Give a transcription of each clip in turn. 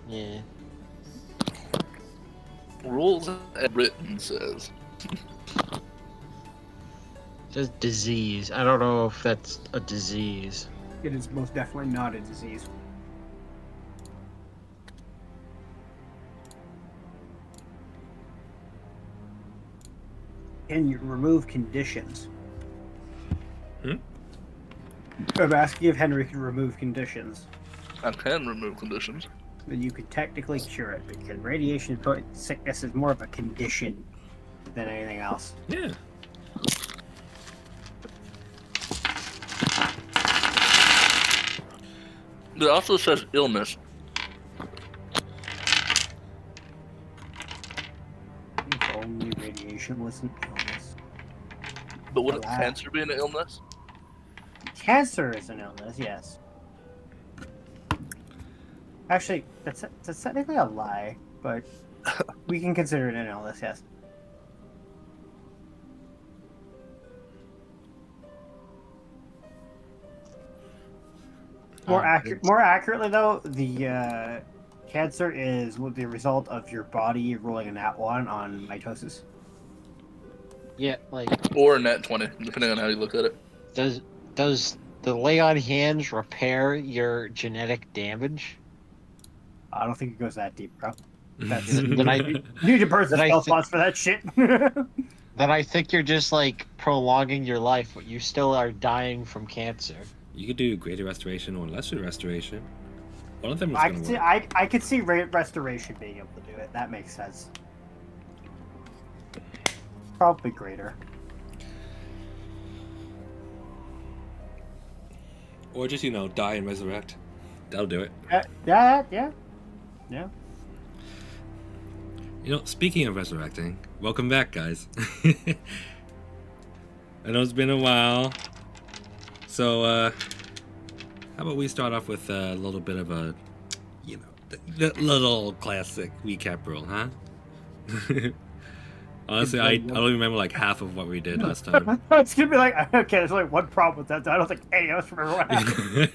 Yeah. Rules as written says. Says disease. I don't know if that's a disease. It is most definitely not a disease. Can you remove conditions? I'm asking if Henry can remove conditions. I can remove conditions. Then you could technically cure it, because radiation sickness is more of a condition than anything else. Yeah. It also says illness. If only radiation wasn't illness. But wouldn't Wow. cancer be an illness? Cancer is an illness, yes. Actually, that's technically a lie, but we can consider it an illness, yes. More accurately though, the cancer is the result of your body rolling a nat 1 on mitosis. Yeah, like Or a net 20, depending on how you look at it. does the lay on hands repair your genetic damage? I don't think it goes that deep, bro. That's Then I you need to burn some Then I spell thi- slots for that shit. then I think you're just like prolonging your life, but you still are dying from cancer. You could do greater restoration or lesser restoration. One of them is I going could to see, work. I could see restoration being able to do it. That makes sense. Probably greater. Or just, die and resurrect. That'll do it. Yeah. Speaking of resurrecting, welcome back, guys. I know it's been a while. So, how about we start off with a little bit of a, the little classic recap roll, huh? Honestly, I don't remember like half of what we did last time. It's gonna be like, okay, there's only one problem with that. I don't think any of us remember what happened.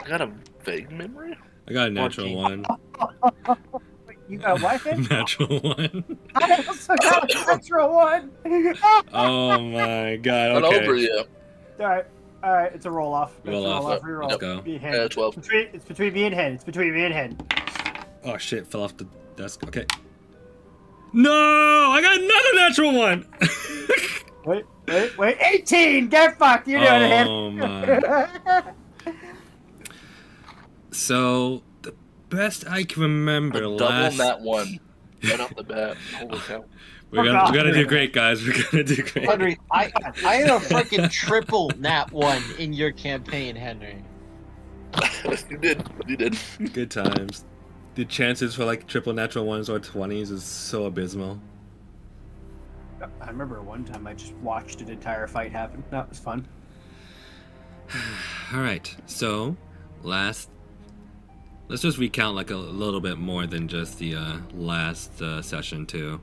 I got a vague memory. I got a natural one. You got a what? Natural one. I also got a natural one. Oh my god, Not over okay. yet. All right, it's a roll off. Roll off. For your Let's roll. go. Be in hand. Yeah, 12. It's between me and Hen. It's between me and Hen. Oh shit, fell off the desk. Okay. No! I got another natural one! Wait. 18! Get fucked! You're doing it, Hen. Oh my. So, the best I can remember Double last... that one. Right off the bat. Holy cow. We're gonna do great, guys. We're gonna do great. Henry, I had a freaking triple nat 1 in your campaign, Henry. You did. Good times. The chances for like triple natural ones or 20s is so abysmal. I remember one time I just watched an entire fight happen. That was fun. Alright, so let's just recount like a little bit more than just the last session too.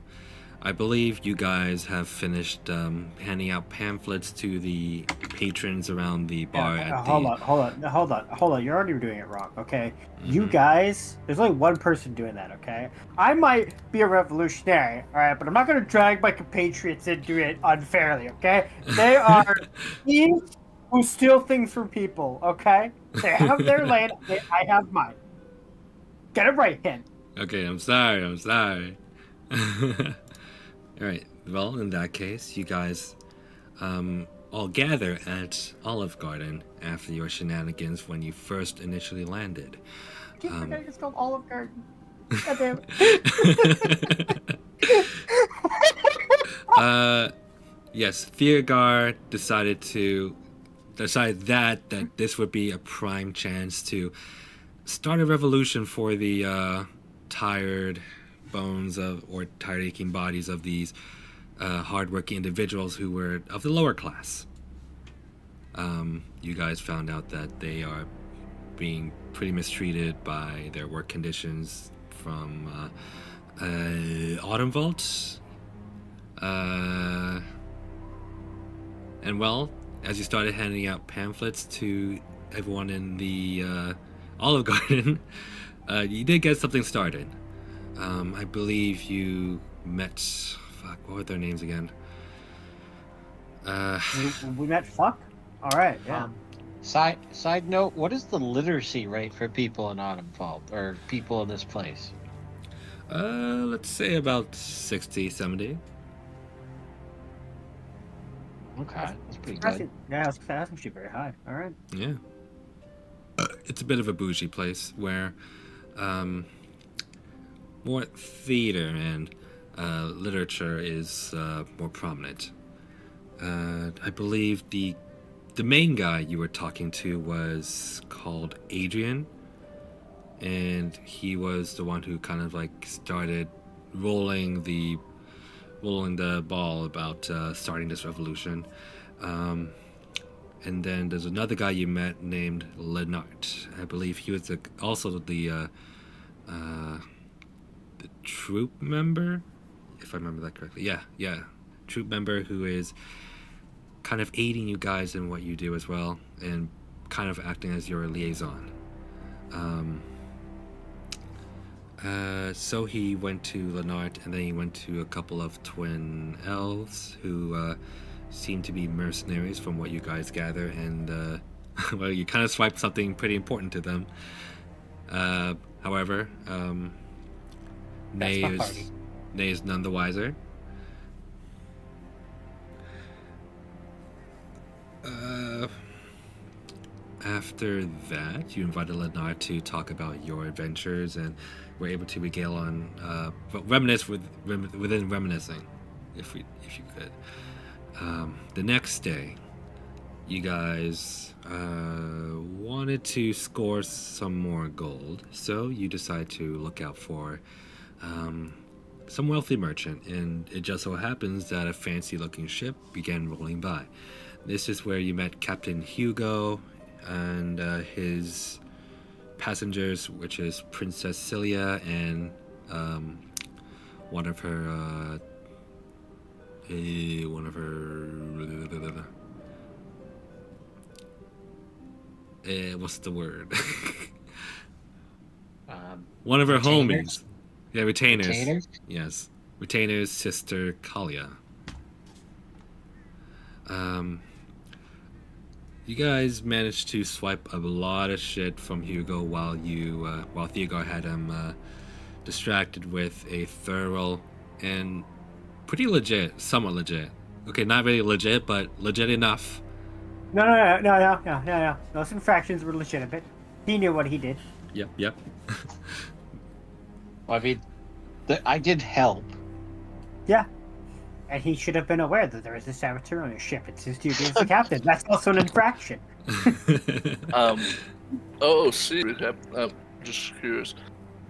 I believe you guys have finished handing out pamphlets to the patrons around the bar at the... Hold on. You're already doing it wrong, okay? You guys, there's only one person doing that, okay? I might be a revolutionary, alright, but I'm not going to drag my compatriots into it unfairly, okay? They are thieves who steal things from people, okay? They have their land, I have mine. Get it right, Ken. Okay, I'm sorry. Alright, well, in that case, you guys all gather at Olive Garden after your shenanigans when you first initially landed. I keep forgetting it's called Olive Garden. God damn it. Yes, Theogar decided that this would be a prime chance to start a revolution for the tired bones or tired aching bodies of these hardworking individuals who were of the lower class. You guys found out that they are being pretty mistreated by their work conditions from Autumn Vault. And well, as you started handing out pamphlets to everyone in the Olive Garden, you did get something started. I believe you met. Fuck, what were their names again? We met fuck? Alright, yeah. Side note, what is the literacy rate for people in Autumn Vault, or people in this place? Let's say about 60, 70. Okay, that's pretty That's good. it. Yeah, that's actually very high. Alright. Yeah. It's a bit of a bougie place where more theater and literature is more prominent. I believe the main guy you were talking to was called Adrian, and he was the one who kind of like started rolling the ball about starting this revolution. And then there's another guy you met named Lenart. I believe he was also the troop member, if I remember that correctly. Yeah, troop member who is kind of aiding you guys in what you do as well, and kind of acting as your liaison. So he went to Lenart, and then he went to a couple of twin elves who seem to be mercenaries from what you guys gather, and well, you kind of swiped something pretty important to them. However, That's my party. Nay is none the wiser. After that, you invited Lenard to talk about your adventures, and were able to regale on, reminisce within reminiscing, if you could. The next day, you guys wanted to score some more gold, so you decide to look out for some wealthy merchant, and it just so happens that a fancy-looking ship began rolling by. This is where you met Captain Hugo and his passengers, which is Princess Celia and one of her what's the word? One of her Retainers? homies. Yeah, retainers. Retainers? Yes, retainer's sister Kalia. You guys managed to swipe a lot of shit from Hugo while Theogar had him distracted with a thorough and pretty legit, somewhat legit. Okay, not really legit, but legit enough. No. Those infractions were legitimate. He knew what he did. Yep. I mean, I did help. Yeah. And he should have been aware that there is a saboteur on his ship. It's his duty as the captain. That's also an infraction. See, I'm just curious.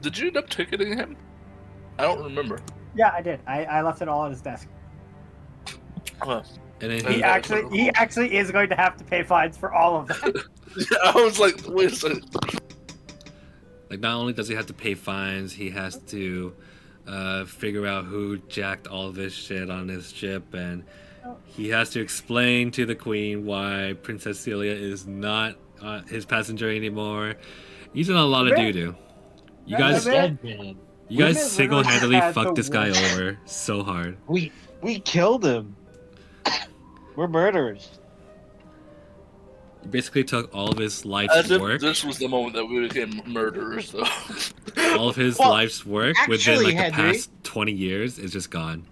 Did you end up ticketing him? I don't remember. Yeah, I did. I left it all on his desk. Well, And then He actually is going to have to pay fines for all of that. I was like, wait a second. like, not only does he have to pay fines, he has to figure out who jacked all of his shit on his ship, and he has to explain to the queen why Princess Celia is not his passenger anymore. He's done a lot of doo-doo. You guys single-handedly fucked this guy over so hard. We killed him. We're murderers. You basically took all of his As life's if work. this was the moment that we became murderers, though. All of his Well, life's work within actually, like the Henry- past 20 years is just gone.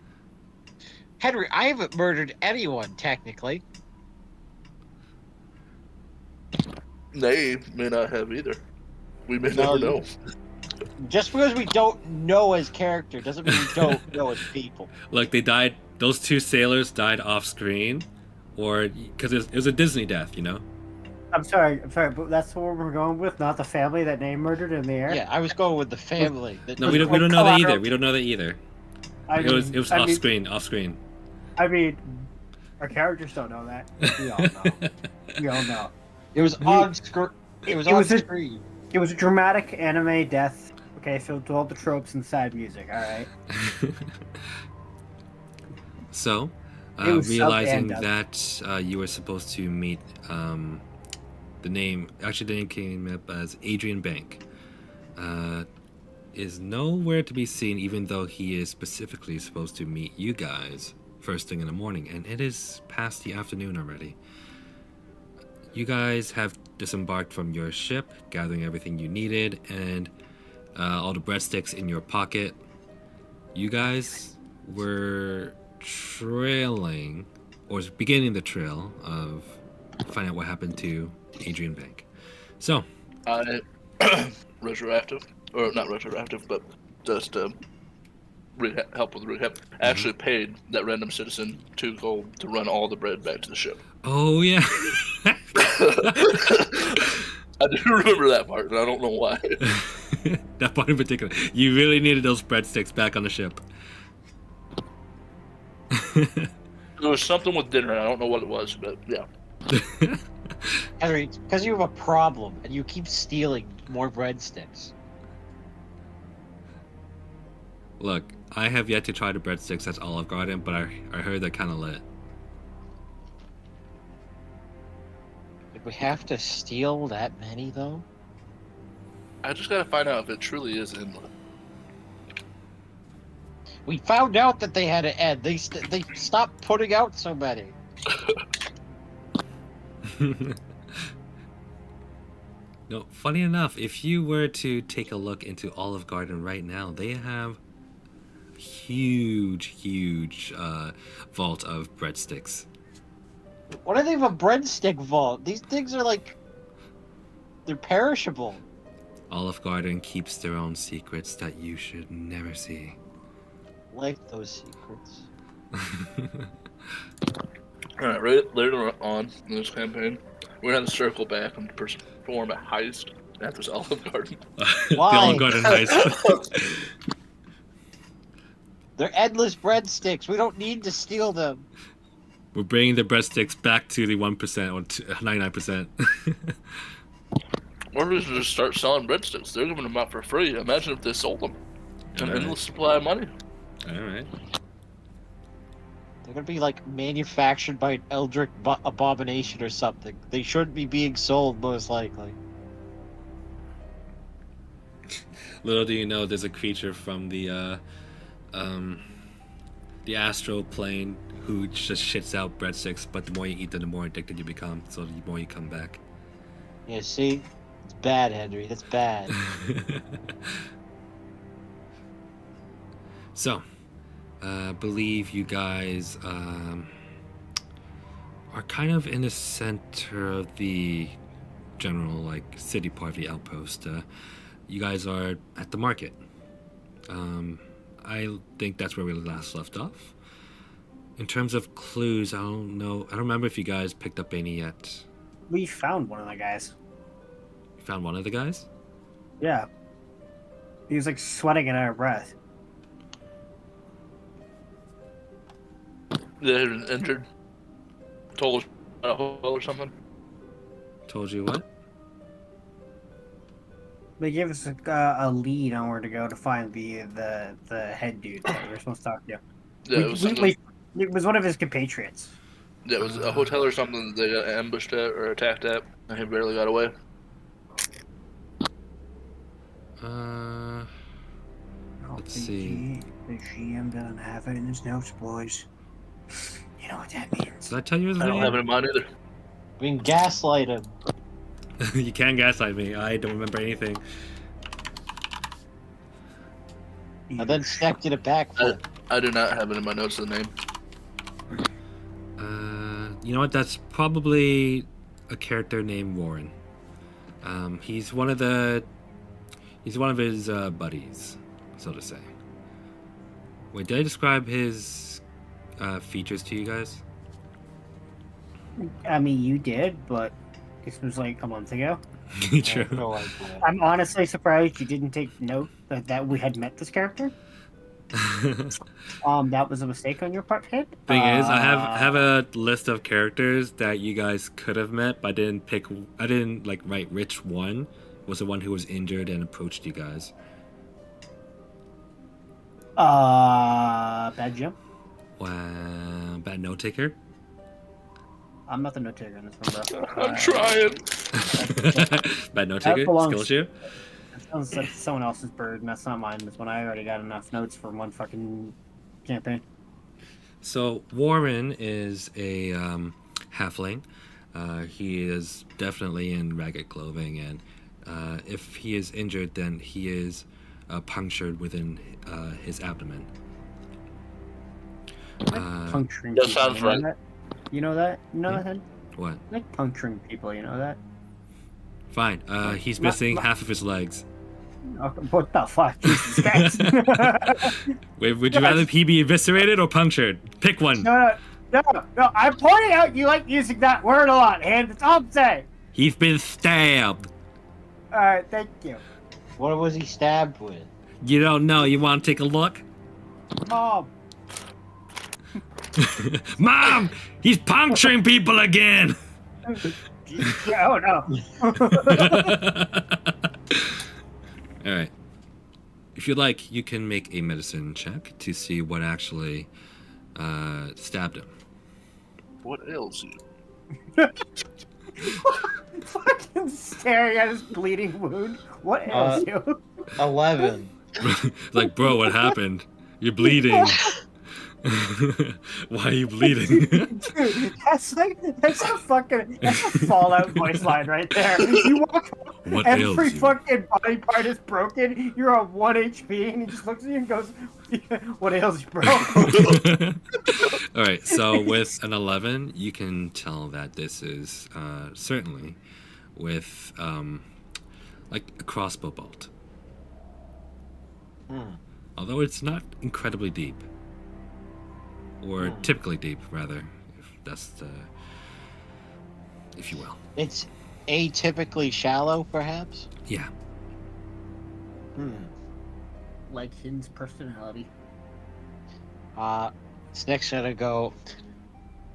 Henry, I haven't murdered anyone, technically. They may not have either. We may No, never know. Just because we don't know his character doesn't mean we don't know his people. Like, they died, those two sailors died off screen, or because it was a Disney death, you know? I'm sorry, but that's what we're going with, not the family that Name murdered in the air. Yeah, I was going with the family. No, we don't know that either. We don't know that either. It was off screen. I mean, our characters don't know that. We all know. We all know. It was on screen. It was on screen. It was a dramatic anime death. Okay, filled with all the tropes and sad music. All right. So, It was realizing sub and that you were supposed to meet the name came up as Adrian Bank, is nowhere to be seen, even though he is specifically supposed to meet you guys first thing in the morning, and it is past the afternoon already. You guys have disembarked from your ship, gathering everything you needed, and all the breadsticks in your pocket. You guys were trailing, or beginning the trail of finding out what happened to Adrian Bank. So, I retroactive, or not retroactive, but just help with recap. I actually paid that random citizen 2 gold to run all the bread back to the ship. oh yeah. I do remember that part, and I don't know why. That part in particular. You really needed those breadsticks back on the ship. There was something with dinner. I don't know what it was, but yeah. Henry, it's because you have a problem and you keep stealing more breadsticks. Look, I have yet to try the breadsticks at Olive Garden, but I heard they're kind of lit. Did we have to steal that many, though? I just gotta find out if it truly is inland. We found out that they had an end. They stopped putting out so many. No, funny enough, if you were to take a look into Olive Garden right now, they have huge vault of breadsticks. What do they have a breadstick vault? These things are like... They're perishable. Olive Garden keeps their own secrets that you should never see. Like those secrets. Alright, right later on in this campaign, we're gonna circle back and perform a heist at this Olive Garden. The Why? Olive Garden heist. They're endless breadsticks. We don't need to steal them. We're bringing the breadsticks back to the 1% or 99%. Or we should just start selling breadsticks. They're giving them out for free. Imagine if they sold them. An Alright. endless supply of money. Alright. They're gonna be like manufactured by an Eldritch abomination or something. They shouldn't be being sold, most likely. Little do you know, there's a creature from the astral plane who just shits out breadsticks, but the more you eat them, the more addicted you become, so the more you come back. Yeah, see? It's bad, Henry. That's bad. So, I believe you guys are kind of in the center of the general, like, city part of the outpost. You guys are at the market. I think that's where we last left off. In terms of clues, I don't know. I don't remember if you guys picked up any yet. We found one of the guys. You found one of the guys? Yeah. He was like sweating and out of breath. They were injured. Told us at a hotel or something. Told you what? They gave us a lead on where to go to find the head dude that we were supposed to talk to. Yeah, it was something. It was one of his compatriots. Yeah, it was a hotel or something that they got ambushed at or attacked at, and he barely got away. Let's see. The GM doesn't have it in his notes, boys. You know what that means. Did I tell you his I don't name? have it in mind either. We can gaslight him. You can gaslight me. I don't remember anything. And then snapped you to backflip. I do not have it in my notes the name. You know what? That's probably a character named Warren. He's one of his buddies, so to say. Wait, did I describe his features to you guys? I mean, you did, but this was like a month ago. True. No idea. I'm honestly surprised you didn't take note that we had met this character. That was a mistake on your part, Kid. Thing is, I have a list of characters that you guys could have met, but I didn't like write which one was the one who was injured and approached you guys. Bad Jim. Wow, bad note taker. I'm not the note taker in this one, bro. I'm trying. Bad note That taker, belongs- skill issue. That sounds like someone else's bird, and that's not mine. This one, I already got enough notes for one fucking campaign. So Warren is a halfling. He is definitely in ragged clothing, and if he is injured, then he is punctured within his abdomen. Puncturing that people, sounds you know right. that? You know that? You know that? What? I like puncturing people, you know that? Fine. He's missing half of his legs. Oh, what the fuck? Jesus Christ. Wait, would you rather he be eviscerated or punctured? Pick one. No, I'm pointing out you like using that word a lot, and that's all I'm saying. He's been stabbed. Alright, thank you. What was he stabbed with? You don't know. You want to take a look? Mom. Mom! He's puncturing people again! Oh no. Alright. If you like, you can make a medicine check to see what actually stabbed him. What ails you? Fucking staring at his bleeding wound. What ails you? 11. Like, bro, what happened? You're bleeding. Why are you bleeding? Dude, that's a Fallout voice line right there. You walk up, What every ails you? fucking body part is broken. You're on 1 HP, and he just looks at you and goes, "What ails you, bro?" Alright, so with an 11, you can tell that this is certainly with like a crossbow bolt. Although it's not incredibly deep. Or typically deep, rather, if that's the, if you will. It's atypically shallow, perhaps? Yeah. Like his personality. Snick's gonna go.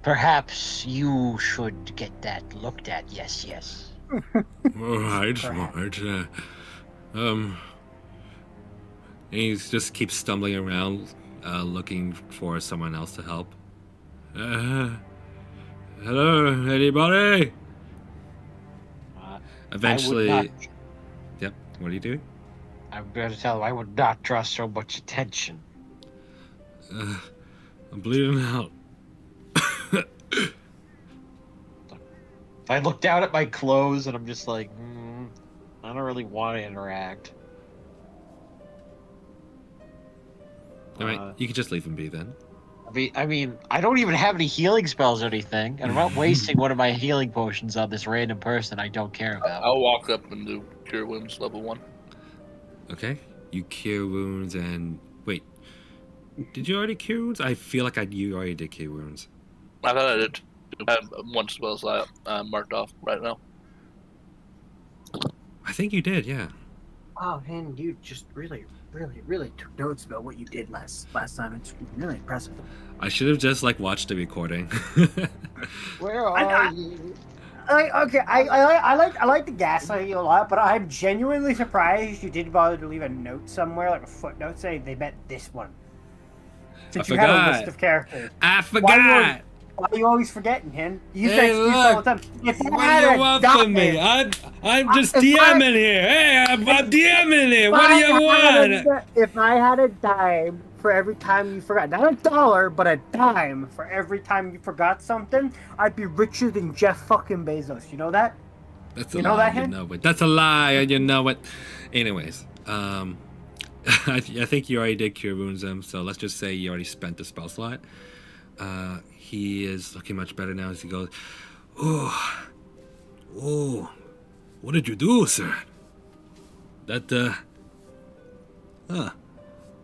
Perhaps you should get that looked at. Yes, yes. Alright, Perhaps. he just keeps stumbling around, looking for someone else to help. Hello, anybody? Eventually, I would not, yep. What do you do? I'm going to tell him I would not draw so much attention. I'm bleeding out. I look down at my clothes and I'm just like, I don't really want to interact. All right, you can just leave him be then. I mean, I don't even have any healing spells or anything, and I'm not wasting one of my healing potions on this random person I don't care about. I'll walk up and do Cure Wounds level 1. Okay, you cure wounds and wait. Did you already cure wounds? I feel like you already did cure wounds. I thought I did. I have one spell slot marked off right now. I think you did, yeah. Oh man, you just really took notes about what you did last time. It's really impressive. I should have just like watched the recording. Where I- are you? I like the gaslighting you a lot, but I'm genuinely surprised you didn't bother to leave a note somewhere, like a footnote saying they met this one. Since I you had a forgot. list of characters. I forgot. Why are you always forgetting him? You Hey, say excuse all the look. time. If I What had do a you want dime- from me? I'm just If DMing here. Hey, I'm DMing here. What do you want? If I had a dime for every time you forgot, not $1, but a dime for every time you forgot something, I'd be richer than Jeff fucking Bezos. You know that? That's a You know lie. that, You Hen? know it. That's a lie. And you know it. Anyways, I think you already did cure wounds him. So let's just say you already spent the spell slot. He is looking much better now as he goes. Oh, what did you do, sir? That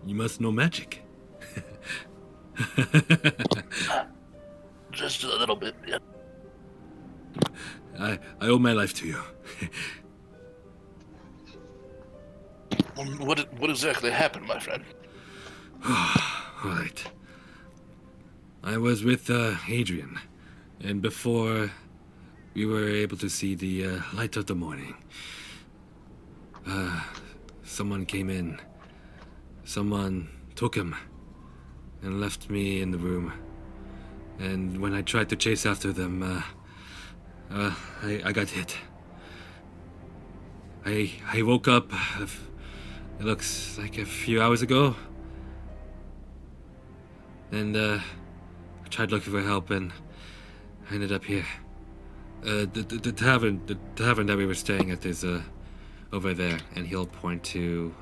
you must know magic. Just a little bit, yeah. I owe my life to you. What exactly happened, my friend? Right. I was with Adrian, and before we were able to see the light of the morning, someone came in. Someone took him and left me in the room. And when I tried to chase after them, I got hit. I woke up, it looks like a few hours ago. And I tried looking for help and I ended up here. The tavern that we were staying at is over there, and he'll point to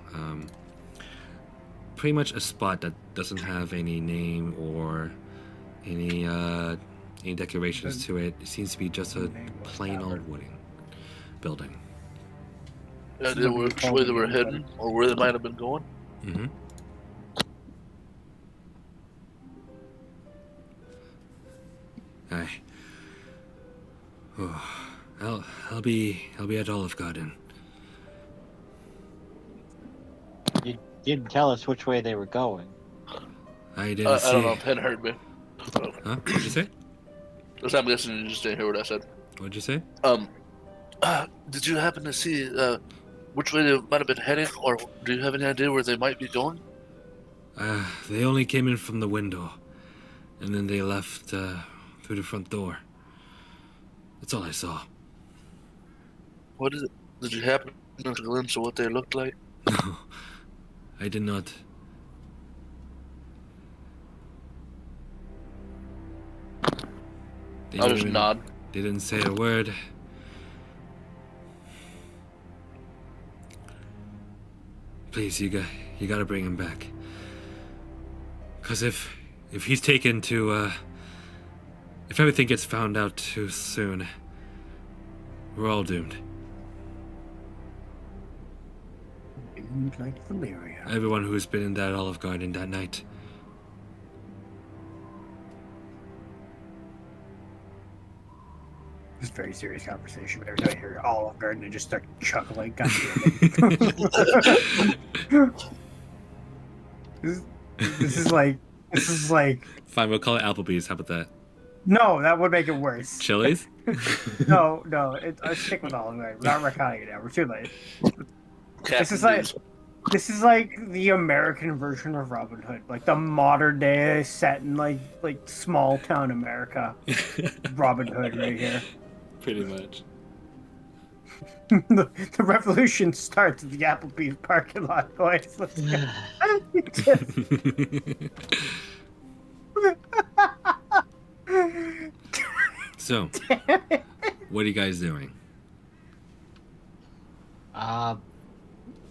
pretty much a spot that doesn't have any name or any decorations to it. It seems to be just a plain old wooden building. Idea which way they were heading, or where they might have been going? Mm-hmm. I'll be at Olive Garden. You didn't tell us which way they were going. I didn't see. I don't know. It hadn't heard me. Huh? What'd you say? I'm guessing you just didn't hear what I said. What'd you say? Did you happen to see which way they might have been heading, or do you have any idea where they might be going? They only came in from the window, and then they left through the front door. That's all I saw. What is it? Did you happen to get a glimpse of what they looked like? No, I did not. I'll just nod. They didn't say a word. Please, you gotta bring him back. 'Cause if he's taken to, if everything gets found out too soon, we're all doomed. Like Valeria. Everyone who's been in that Olive Garden that night. It's a very serious conversation, but every time I hear Olive Garden, I just start chuckling. God damn it. This is like. Fine, we'll call it Applebee's. How about that? No, that would make it worse. Chili's? No, I stick with Olive Garden. We're not recording it now. We're too late. This is like the American version of Robin Hood, like the modern day set in like small town America. Robin Hood right here. Pretty much. The revolution starts at the Applebee's parking lot, boys. Let's go. So, what are you guys doing?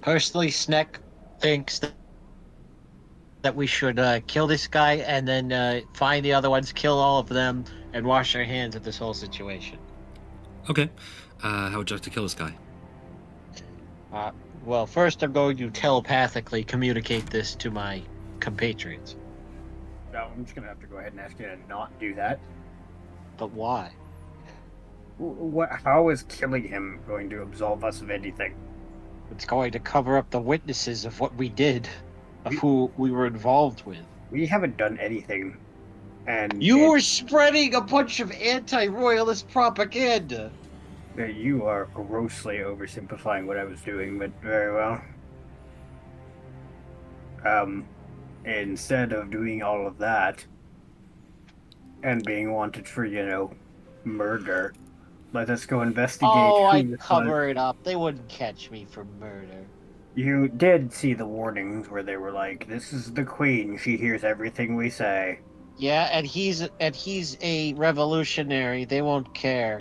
Personally, Sneck thinks that we should kill this guy and then find the other ones, kill all of them, and wash our hands of this whole situation. Okay. How would you like to kill this guy? Well, first I'm going to telepathically communicate this to my compatriots. No, I'm just gonna have to go ahead and ask you to not do that. But why? How is killing him going to absolve us of anything? It's going to cover up the witnesses of what we did, of who we were involved with. We haven't done anything. And you were spreading a bunch of anti-royalist propaganda. You are grossly oversimplifying what I was doing, but very well. Instead of doing all of that and being wanted for, murder, let us go investigate. Oh, I'd cover it up. They wouldn't catch me for murder. You did see the warnings where they were like, "This is the queen. She hears everything we say." Yeah, and he's a revolutionary. They won't care.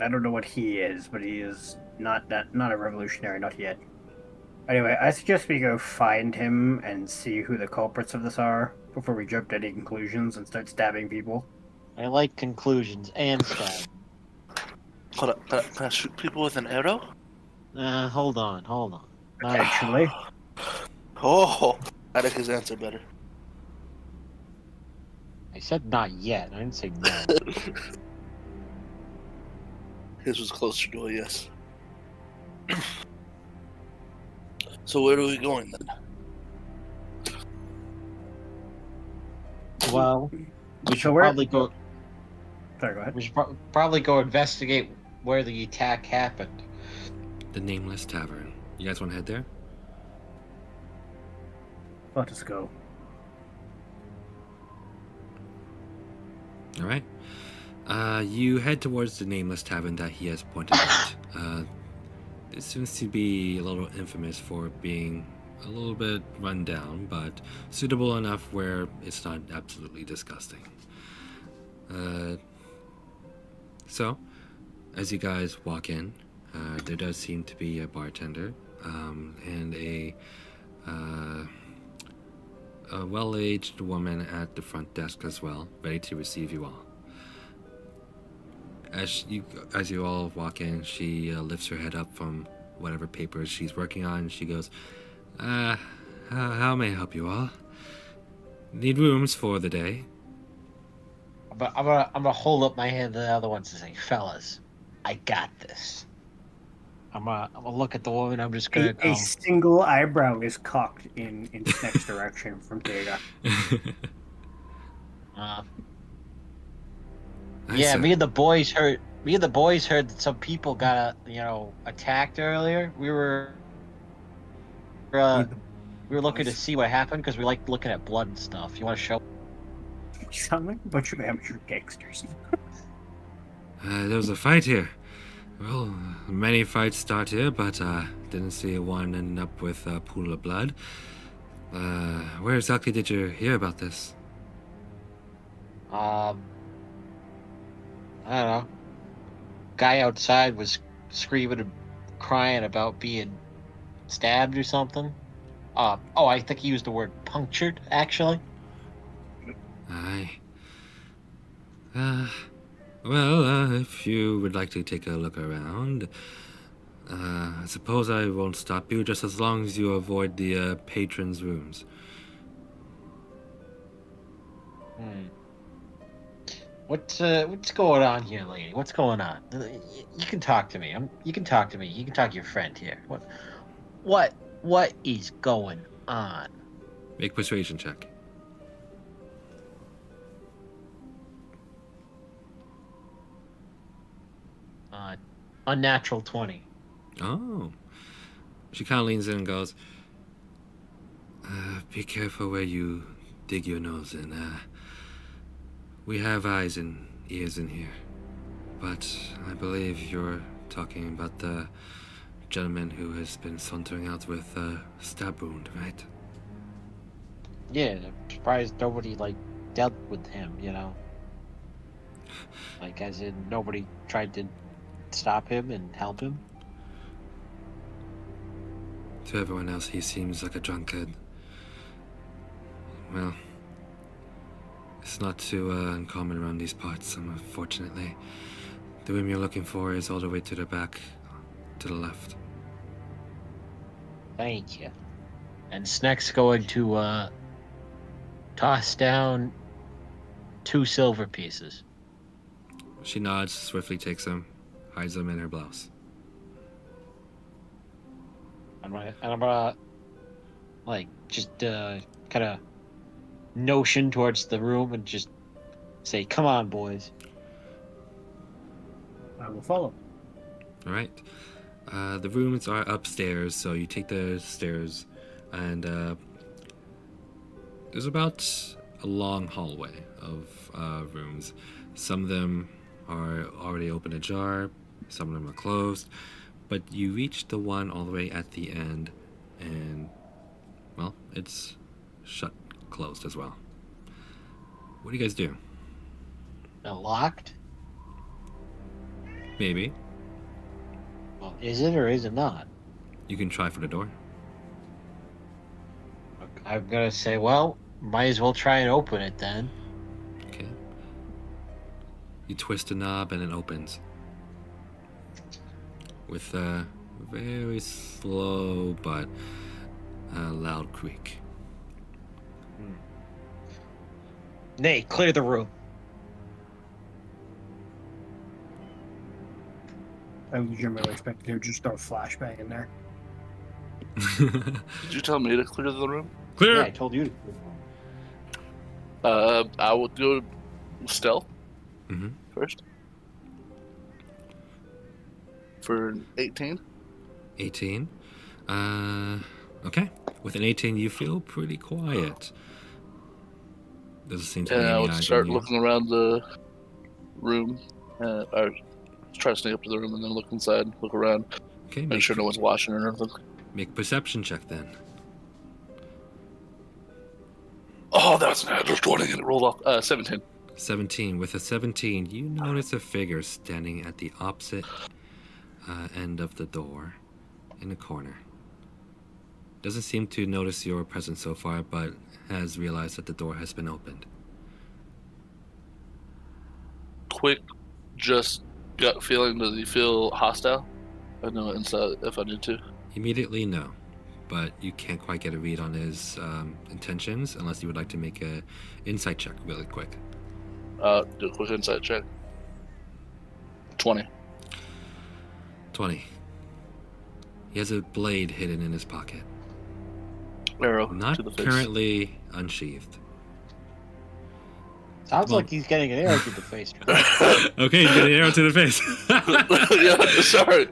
I don't know what he is, but he is not a revolutionary, not yet. Anyway, I suggest we go find him and see who the culprits of this are before we jump to any conclusions and start stabbing people. I like conclusions and stab. Hold up, can I shoot people with an arrow? Hold on. Not Actually. Oh, I like his answer better. I said not yet. I didn't say no. His was closer to a yes. So where are we going then? Well, we should So probably go. Sorry, go ahead. We should probably go investigate where the attack happened. The Nameless Tavern. You guys want to head there? Let us go. All right. You head towards the nameless tavern that he has pointed out. It seems to be a little infamous for being a little bit run down, but suitable enough where it's not absolutely disgusting. So, as you guys walk in, there does seem to be a bartender and a well-aged woman at the front desk as well, ready to receive you all. As you all walk in, she lifts her head up from whatever papers she's working on. She goes, how may I help you all? Need rooms for the day? But I'm gonna hold up my hand to the other ones and say, "Fellas, I got this." I'm gonna look at the woman. I'm just gonna A single eyebrow is cocked in Sneck's direction from Tega. Yeah, me and the boys heard that some people got attacked earlier. We were looking to see what happened because we like looking at blood and stuff. You want to show? You sound like a bunch of amateur gangsters. There was a fight here. Well, many fights start here, but didn't see one end up with a pool of blood. Where exactly did you hear about this? I don't know. Guy outside was screaming and crying about being stabbed or something. I think he used the word punctured, actually. Aye. Well, if you would like to take a look around, I suppose I won't stop you, just as long as you avoid the patrons' rooms. What's going on here, lady? What's going on? You can talk to me. You can talk to me. You can talk to your friend here. What is going on? Make persuasion check. Unnatural 20. Oh. She kind of leans in and goes, be careful where you dig your nose in. We have eyes and ears in here. But I believe you're talking about the gentleman who has been sauntering out with a stab wound, right? Yeah, I'm surprised nobody, dealt with him, as in nobody tried to stop him and help him. To everyone else, he seems like a drunkard. Well, it's not too uncommon around these parts, unfortunately. The room you're looking for is all the way to the back, to the left. Thank you. And Sneck's going to toss down 2 silver pieces. She nods, swiftly takes them, hides them in her blouse. I'm gonna just kind of notion towards the room and just say, "Come on, boys." I will follow. All right. The rooms are upstairs, so you take the stairs, and there's about a long hallway of rooms. Some of them are already open ajar, some of them are closed, but you reach the one all the way at the end, and, well, it's closed as well. What do you guys do? They're locked? Maybe. Well, is it or is it not? You can try for the door. I'm gonna say, well, might as well try and open it then. Okay. You twist the knob and it opens. With a very slow but loud creak. Nay, clear the room. I legitimately expected to just throw a flashbang in there. Did you tell me to clear the room? Clear! Yeah, I told you to clear the room. I will do stealth first. For 18. 18. Okay. With an 18, you feel pretty quiet. Doesn't seem to be And I any would eyes start on you. looking around the room. Or try to sneak up to the room and then look inside, look around, Okay, make sure no one's watching or anything. make a perception check then. Oh, that's an natural 20 and it rolled off. 17. 17. With a 17, you notice a figure standing at the opposite end of the door in the corner. Doesn't seem to notice your presence so far, but has realized that the door has been opened. Quick, just gut feeling. Does he feel hostile? I know inside if I need to. Immediately, no. But you can't quite get a read on his intentions unless you would like to make a insight check really quick. Do a quick insight check. 20. 20. He has a blade hidden in his pocket. Arrow Not to the face. currently unsheathed. Sounds Well- like he's getting an arrow to the face. Okay, you get an arrow to the face. Yeah, sorry.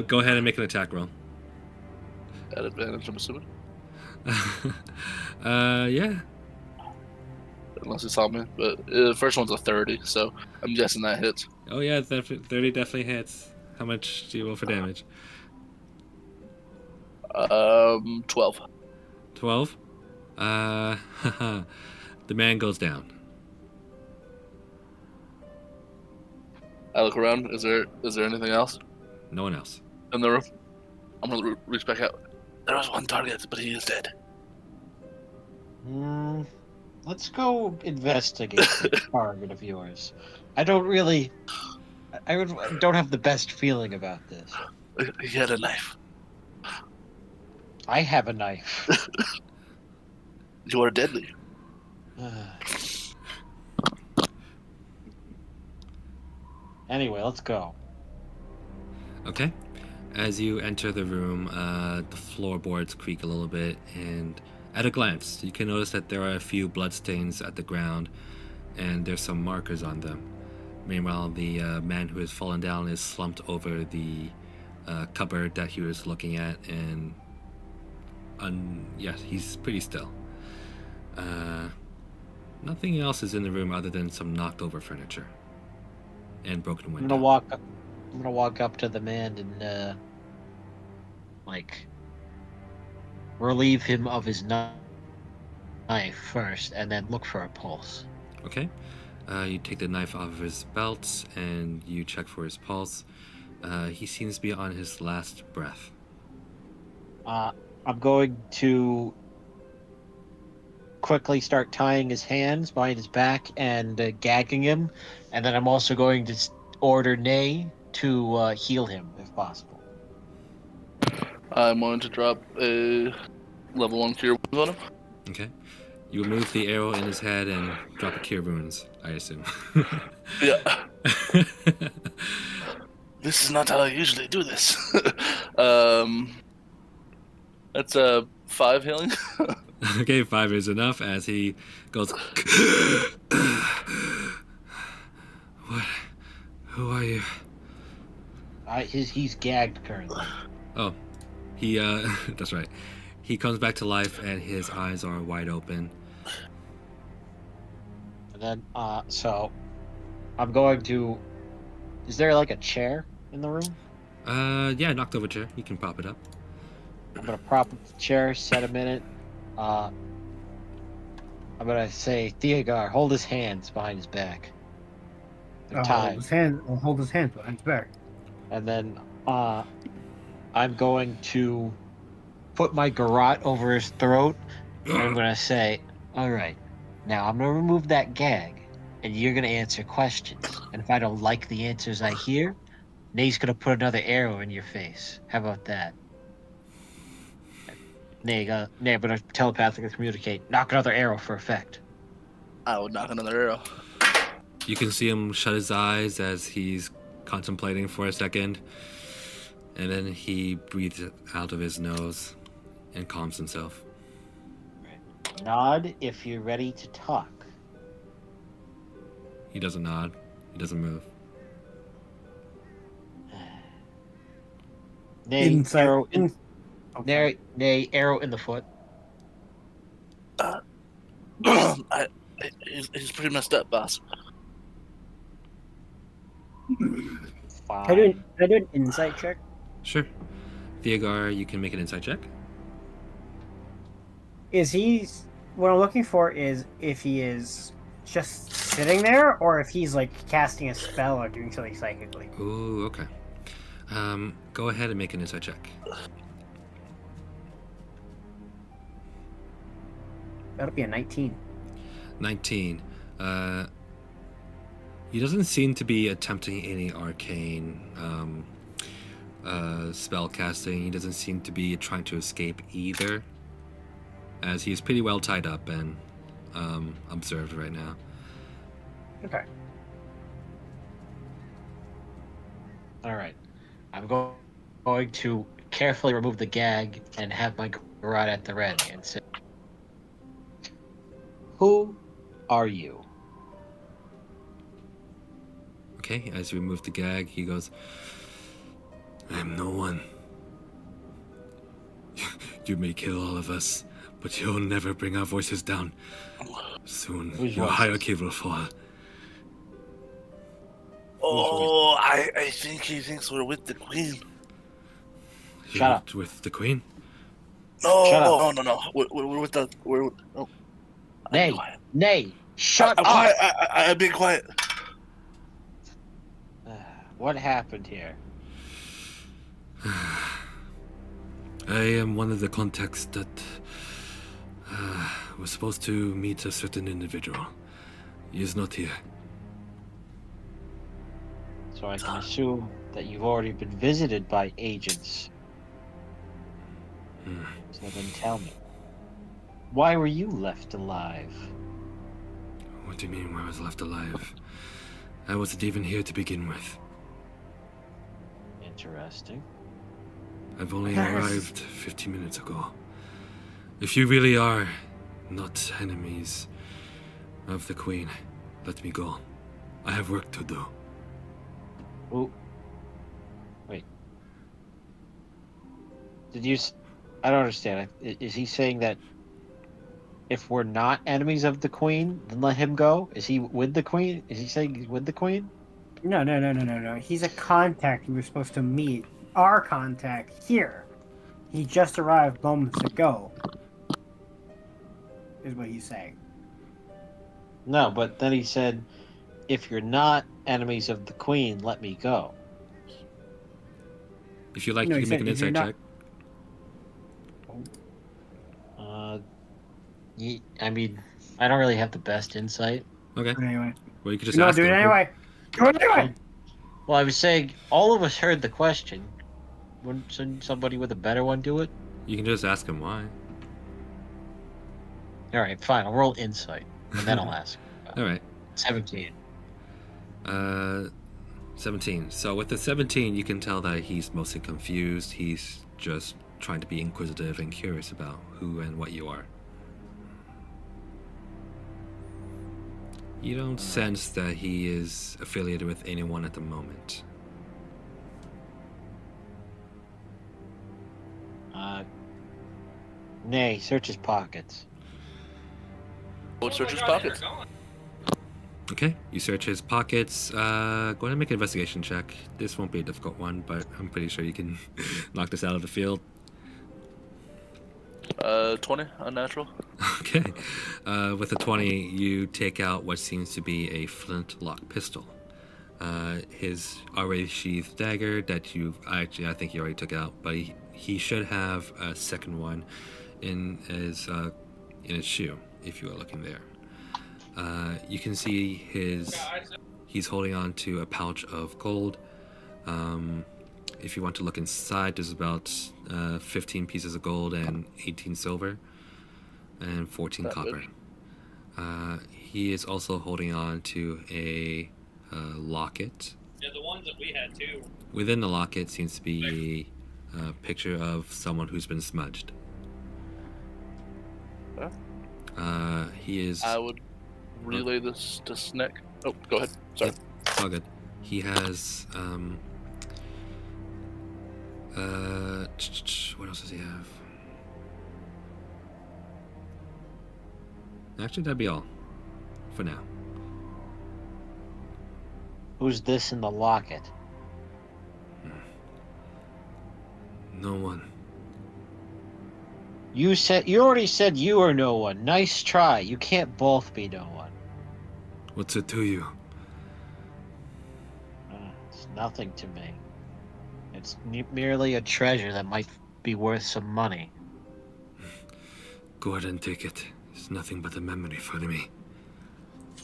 Go ahead and make an attack roll. At advantage, I'm assuming. Yeah. Unless he saw me. But the first one's a 30, so I'm guessing that hits. Oh yeah, 30 definitely hits. How much do you roll for damage? 12. 12? The man goes down. I look around. Is there anything else No one else. in the room? I'm gonna reach back out. There was one target, but he is dead. Let's go investigate the target of yours. I don't have the best feeling about this. He had a knife. I have a knife. You are deadly. Anyway, let's go. Okay. As you enter the room, the floorboards creak a little bit, and at a glance, you can notice that there are a few bloodstains at the ground, and there's some markers on them. Meanwhile, the man who has fallen down is slumped over the cupboard that he was looking at, and yes, he's pretty still. Nothing else is in the room other than some knocked over furniture and broken I'm window. gonna walk up to the man and relieve him of his knife first, and then look for a pulse. Okay. You take the knife off of his belt and you check for his pulse. He seems to be on his last breath. I'm going to quickly start tying his hands behind his back and gagging him, and then I'm also going to order Nay to heal him if possible. I'm going to drop a level 1 cure wounds on him. Okay. You remove the arrow in his head and drop a cure wounds, I assume. Yeah. This is not how I usually do this. That's 5 healing. Okay, 5 is enough as he goes. What? Who are you? He's gagged currently. Oh, he, that's right. He comes back to life and his eyes are wide open. And then, so I'm going to. Is there like a chair in the room? Yeah, knocked over chair. You can prop it up. I'm gonna prop up the chair, set him in it. I'm gonna say, Theogar, hold his hands behind his back. They're tied. Hold his hands behind his back. And then I'm going to put my garrote over his throat, and I'm going to say, all right, now I'm going to remove that gag, and you're going to answer questions. And if I don't like the answers I hear, Nay's going to put another arrow in your face. How about that? Nay, I'm going to telepathically communicate. Knock another arrow for effect. I would knock another arrow. You can see him shut his eyes as he's contemplating for a second, and then he breathes out of his nose and calms himself. Nod if you're ready to talk. He doesn't nod. He doesn't move. Nay, arrow in, Okay. Nay, arrow in the foot. he's pretty messed up, boss. Fine. Can I do an insight check? Sure. Theogar, you can make an insight check. Is he? What I'm looking for is if he is just sitting there, or if he's like casting a spell or doing something psychically. Ooh, okay. Go ahead and make an insight check. That'll be a 19. 19. He doesn't seem to be attempting any arcane spell casting. He doesn't seem to be trying to escape either, as he's pretty well tied up and observed right now. Okay. All right. I'm going to carefully remove the gag and have my garrote at the ready and say, "Who are you?" Okay, as you remove the gag, he goes, "I'm no one. You may kill all of us, but you'll never bring our voices down. Soon, Whose your voices? hierarchy will fall." Oh, I think he thinks we're with the queen. You're Shut not up. with the queen? No, Shut up. no. We're with the. We're. Oh, Nay, quiet. nay, shut I'm up! quiet. I'm being quiet. What happened here? I am one of the contacts that was supposed to meet a certain individual. He is not here. So I can assume that you've already been visited by agents. Hmm. So then tell me, why were you left alive? What do you mean I was left alive? I wasn't even here to begin with. Interesting. I've only arrived 15 minutes ago. If you really are not enemies of the Queen, let me go. I have work to do. Oh, wait. Did you? I don't understand. Is he saying that if we're not enemies of the Queen, then let him go? Is he with the Queen? Is he saying he's with the Queen? No. He's a contact we were supposed to meet. Our contact here. He just arrived moments ago. Is what he's saying. No, but then he said, if you're not enemies of the Queen, let me go. If you like, No, you he can make said an if you're insight not- check. I mean, I don't really have the best insight. Okay. But anyway. Well, you could just No, ask do it him. anyway. Do it anyway. Well, I was saying, all of us heard the question. Wouldn't somebody with a better one do it? You can just ask him why. All right, fine. I'll roll insight, and then I'll ask. All right. 17. 17. So with the 17, you can tell that he's mostly confused. He's just trying to be inquisitive and curious about who and what you are. You don't sense that he is affiliated with anyone at the moment. Nay, search his pockets. Let's search his pockets. Okay, you search his pockets. Go ahead and make an investigation check. This won't be a difficult one, but I'm pretty sure you can knock this out of the field. 20, unnatural. Okay. With a 20, you take out what seems to be a flintlock pistol. His already sheathed dagger that I think he already took out, but he should have a second one in his shoe, if you are looking there. You can see he's holding on to a pouch of gold. If you want to look inside, there's about 15 pieces of gold and 18 silver and 14 copper. He is also holding on to a locket. Yeah, the ones that we had too. Within the locket seems to be a picture of someone who's been smudged. He is... I would relay this to Snick. Oh, go ahead. Sorry. Yep, it's all good. He has, what else does he have? Actually, that'd be all. for now. Who's this in the locket? No one. You already said you are no one. Nice try. You can't both be no one. What's it to you? It's nothing to me. It's merely a treasure that might be worth some money. Go ahead and take it. It's nothing but a memory for me.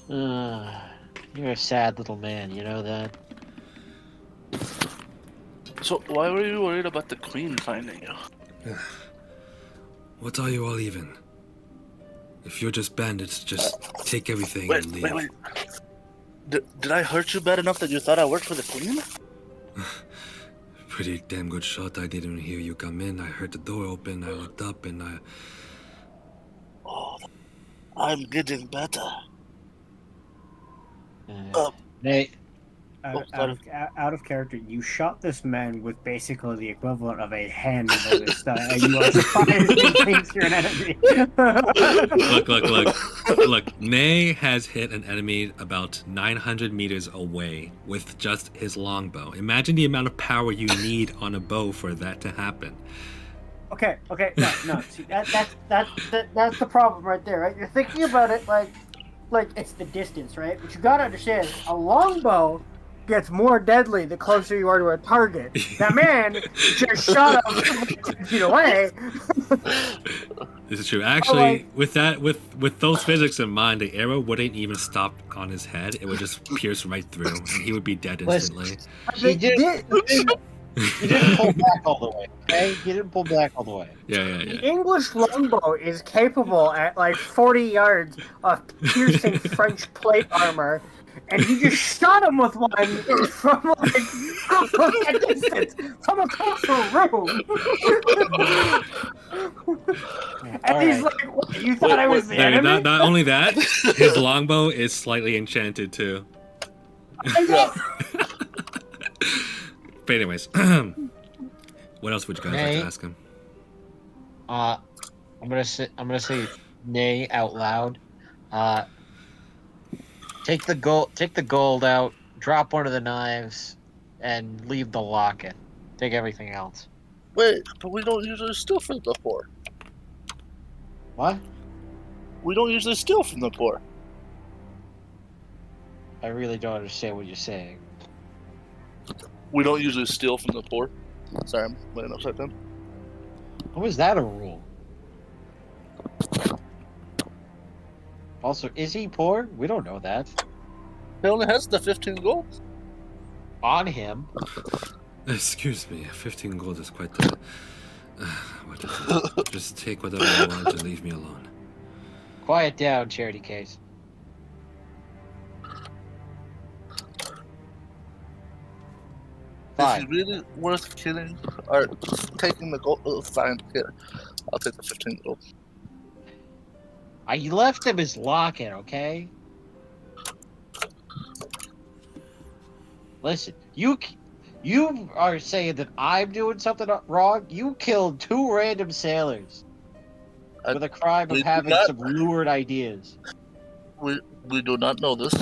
You're a sad little man, you know that? So why were you worried about the queen finding you? What are you all even? If you're just bandits, just take everything and leave. Wait. Did I hurt you bad enough that you thought I worked for the queen? Pretty damn good shot. I didn't hear you come in. I heard the door open. I looked up and I... Oh, I'm getting better. Nate, Out of character, you shot this man with basically the equivalent of a hand in this and you are surprised he thinks you're an enemy. Look. Nay has hit an enemy about 900 meters away with just his longbow. Imagine the amount of power you need on a bow for that to happen. Okay, no. See, that's the problem right there, right? You're thinking about it like it's the distance, right? But you gotta understand, a longbow gets more deadly the closer you are to a target. That man just shot him 10 feet away. This is true. Actually, with those physics in mind, the arrow wouldn't even stop on his head. It would just pierce right through, and he would be dead instantly. He didn't pull back all the way, okay? He didn't pull back all the way. Yeah. The English longbow is capable at like 40 yards of piercing French plate armor, and you just shot him with one from that distance, from across the room. And he's like, "What, you thought I was the enemy?" Not only that, his longbow is slightly enchanted too. But anyways, what else would you guys like to ask him? I'm gonna say nay out loud. Take the gold out, drop one of the knives, and leave the locket. Take everything else. Wait, but we don't usually steal from the poor. What? We don't usually steal from the poor. I really don't understand what you're saying. We don't usually steal from the poor. Sorry, I'm laying upside down. How is that a rule? Also, is he poor? We don't know that. He only has the 15 gold. On him. Excuse me, 15 gold is quite the... what is it? Just take whatever you want and leave me alone. Quiet down, charity case. Is Fine. he really worth killing? Or taking the gold? Oh, fine, here. I'll take the 15 gold. I left him his locket, okay? Listen, you are saying that I'm doing something wrong? You killed 2 random sailors with a crime of having some lurid ideas. We do not know this.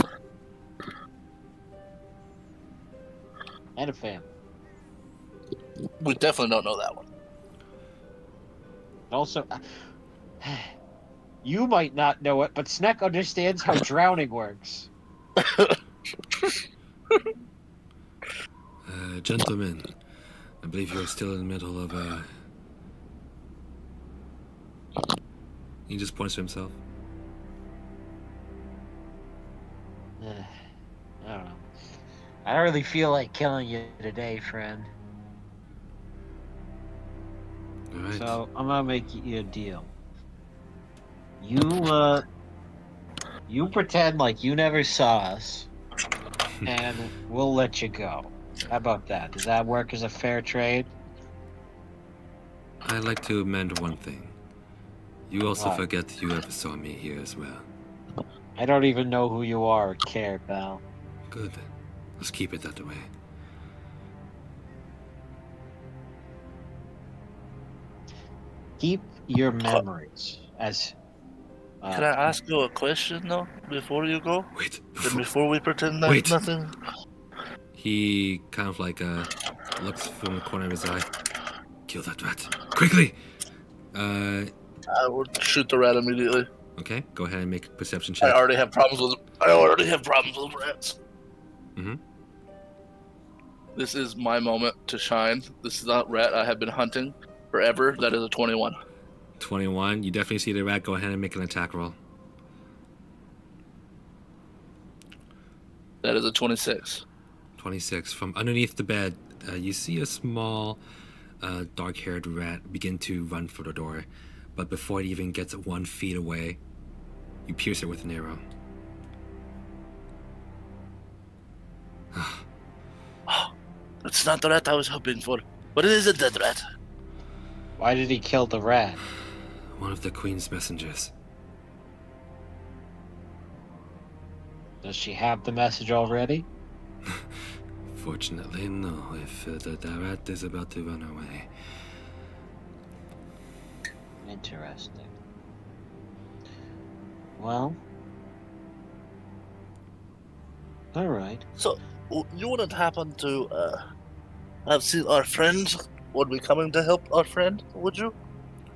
And a family. We definitely don't know that one. Also, you might not know it, but Sneck understands how drowning works. Gentlemen, I believe you're still in the middle of He just points to himself. I don't know. I don't really feel like killing you today, friend. Alright. So, I'm gonna make you a deal. You pretend like you never saw us, and we'll let you go. How about that? Does that work as a fair trade? I'd like to amend one thing. You also What? forget you ever saw me here as well. I don't even know who you are or care, pal. Good. Let's keep it that way. Keep your memories as Can I ask you a question though before you go? Wait. And before we pretend that Wait. nothing. He kind of like looks from the corner of his eye. Kill that rat quickly. I would shoot the rat immediately. Okay. Go ahead and make a perception I check. already have problems with. I already have problems with rats. Mhm. This is my moment to shine. This is not rat I have been hunting forever. That is a 21. 21. You definitely see the rat. Go ahead and make an attack roll. That is a 26. 26. From underneath the bed, you see a small, dark-haired rat begin to run for the door. But before it even gets 1 feet away, you pierce it with an arrow. It's not the rat I was hoping for, but it is a dead rat. Why did he kill the rat? One of the Queen's messengers. Does she have the message already? Fortunately, no. If the rat is about to run away. Interesting. Well. Alright. So, you wouldn't happen to have seen our friend? Would be coming to help our friend, would you?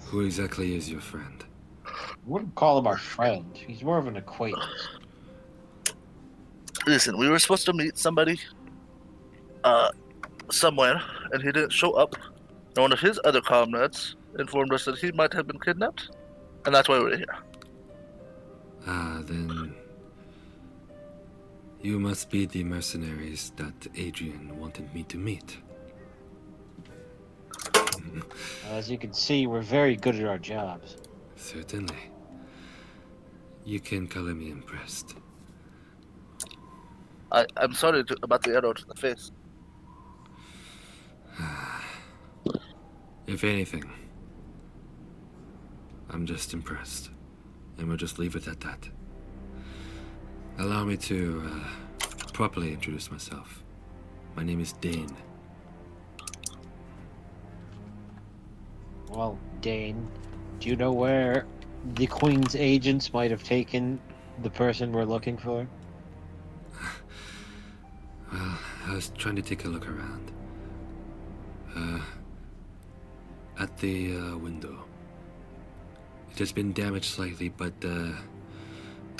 Who exactly is your friend? I wouldn't call him our friend. He's more of an acquaintance. Listen, we were supposed to meet somebody somewhere, and he didn't show up. And one of his other comrades informed us that he might have been kidnapped, and that's why we're here. Ah, then... You must be the mercenaries that Adrian wanted me to meet. As you can see, we're very good at our jobs. Certainly. You can color me impressed. I'm sorry about the arrow to the face. If anything, I'm just impressed. And we'll just leave it at that. Allow me to properly introduce myself. My name is Dane. Well, Dane, do you know where the Queen's agents might have taken the person we're looking for? Well, I was trying to take a look around. At the window. It has been damaged slightly, but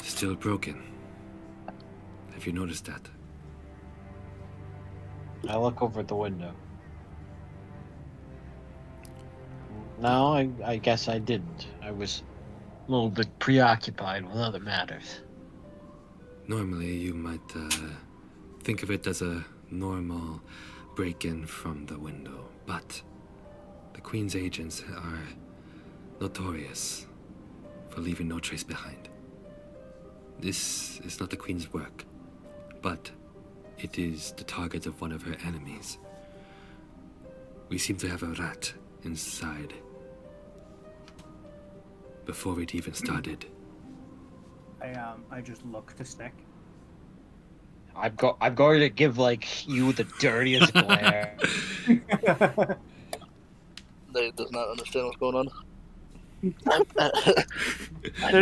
still broken. Have you noticed that? I look over at the window. No, I guess I didn't. I was a little bit preoccupied with other matters. Normally, you might think of it as a normal break-in from the window, but the Queen's agents are notorious for leaving no trace behind. This is not the Queen's work, but it is the target of one of her enemies. We seem to have a rat inside before it even started. I just look to Snick. I'm going to give you the dirtiest glare. They does not understand what's going on.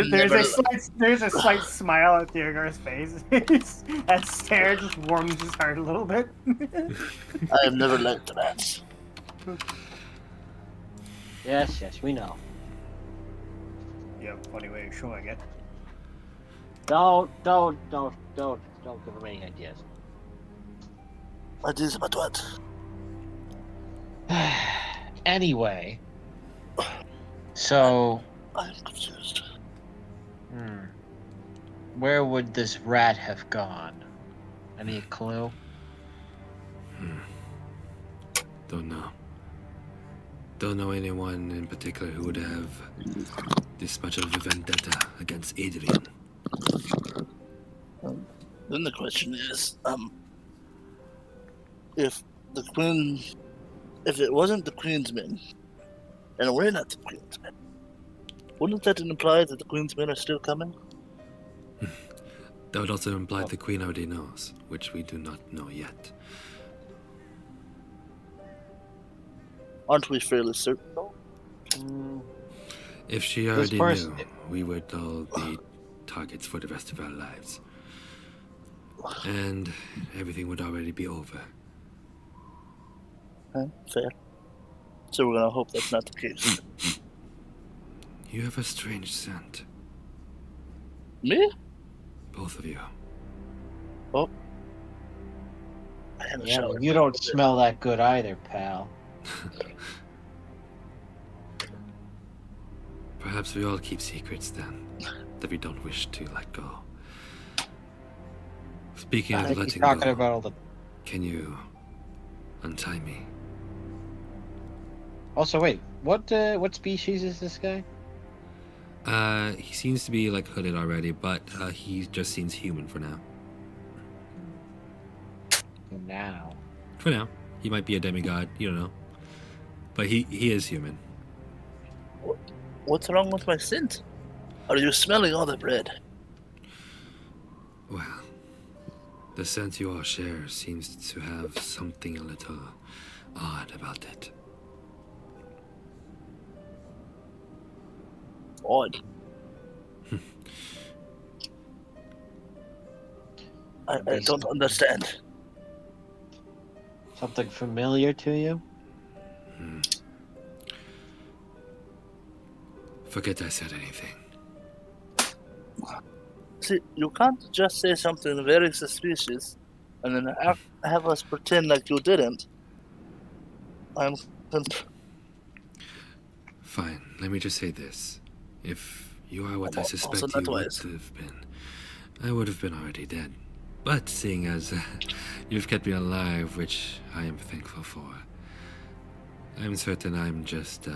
There's a slight smile at Theogar's face. That stare just warms his heart a little bit. I have never liked rats. Yes, we know. Yeah, funny way of showing it. Don't give him any ideas. Ideas about what? Anyway, so I'm confused. where would this rat have gone? Any clue? Don't know. Don't know anyone in particular who would have this much of a vendetta against Adrian. Then the question is, if it wasn't the Queen's men, and we're not the Queen's men, wouldn't that imply that the Queen's men are still coming? That would also imply the Queen already knows, which we do not know yet. Aren't we fairly certain, though? If she already knew, we would all be targets for the rest of our lives. And everything would already be over. Fair. So we're gonna hope that's not the case. You have a strange scent, Me? both of you. Oh. I haven't Yeah, showered. you don't smell that good either, pal. Perhaps we all keep secrets then, that we don't wish to let go. Speaking I of think letting he's talking go, about all the. can you untie me? Also, wait, what species is this guy? He seems to be like hooded already, but he just seems human for now. Now. For now. He might be a demigod, you don't know. But he is human. What's wrong with my scent? Are you smelling all the bread? Well, the scent you all share seems to have something a little odd about it. Odd. I don't understand. Something familiar to you? Forget I said anything. See, you can't just say something very suspicious and then have us pretend like you didn't. Fine, let me just say this. If you are what I Also suspect not you would wise. have been, I would have been already dead. But seeing as you've kept me alive, which I am thankful for, I'm certain I'm just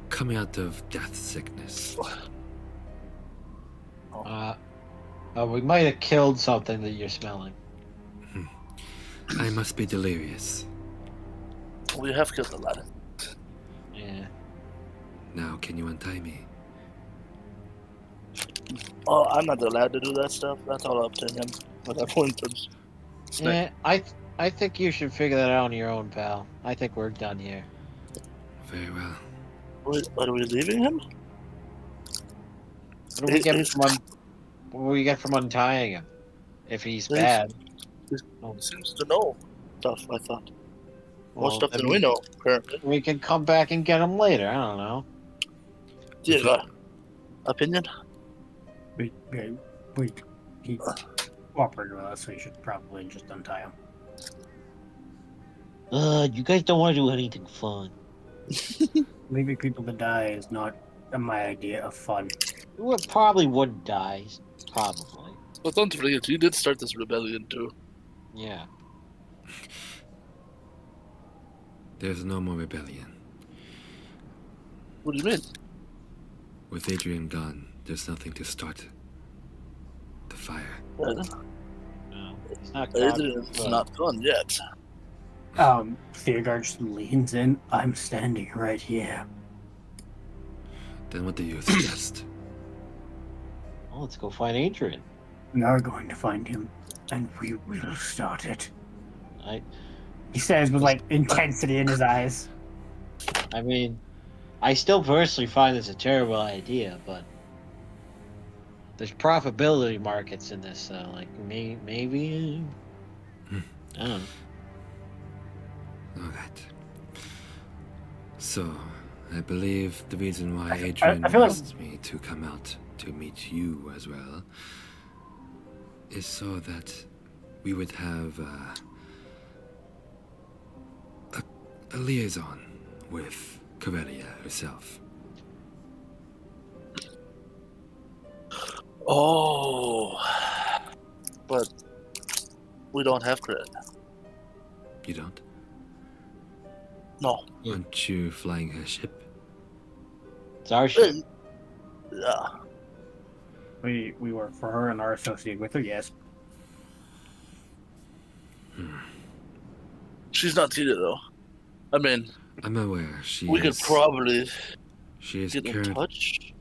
coming out of death sickness. We might have killed something that you're smelling. I must be delirious. We have killed a lot. Yeah. Now, can you untie me? Oh, I'm not allowed to do that stuff. That's all up to him. At that point, Yeah, I think you should figure that out on your own, pal. I think we're done here. Very well. Are we leaving him? What do we get from untying him? If he's bad. He seems to know stuff, I thought. More Well, stuff than we know, apparently. We can come back and get him later. I don't know. Do you got opinion? He cooperated with us, so you should probably just untie him. You guys don't want to do anything fun. Leaving people to die is not my idea of fun. Probably wouldn't die. Probably. But don't forget, you did start this rebellion too. Yeah. There's no more rebellion. What do you mean? With Adrian gone, there's nothing to start the fire. No, it's not Adrian's not gone yet. Theogard just leans in. I'm standing right here. Then what do you suggest? Well, let's go find Adrian. We are going to find him, and we will start it. I He says with like intensity in his eyes. I mean, I still personally find this a terrible idea, but there's profitability markets in this, so like maybe I don't know. All right. So, I believe the reason why Adrian I feel like- asked me to come out to meet you as well is so that we would have a liaison with Corellia herself. Oh, but we don't have credit. You don't? No. Aren't you flying her ship? It's our ship. Yeah. We work for her and are associated with her, yes. She's not here though. I mean, I'm aware we could probably she is get in touch.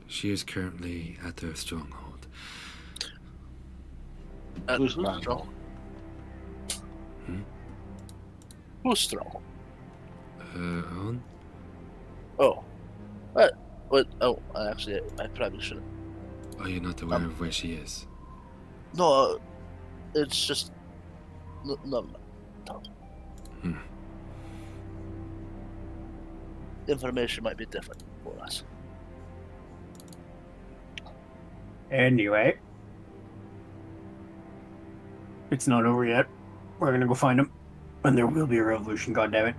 She is currently at her stronghold. At Who's who's strong? strong? Hmm? Who's strong? Her own? Oh, But actually, I probably shouldn't. Are you not aware of where she is? No, it's just no. Information might be different for us. Anyway, it's not over yet. We're gonna go find him, and there will be a revolution. goddammit.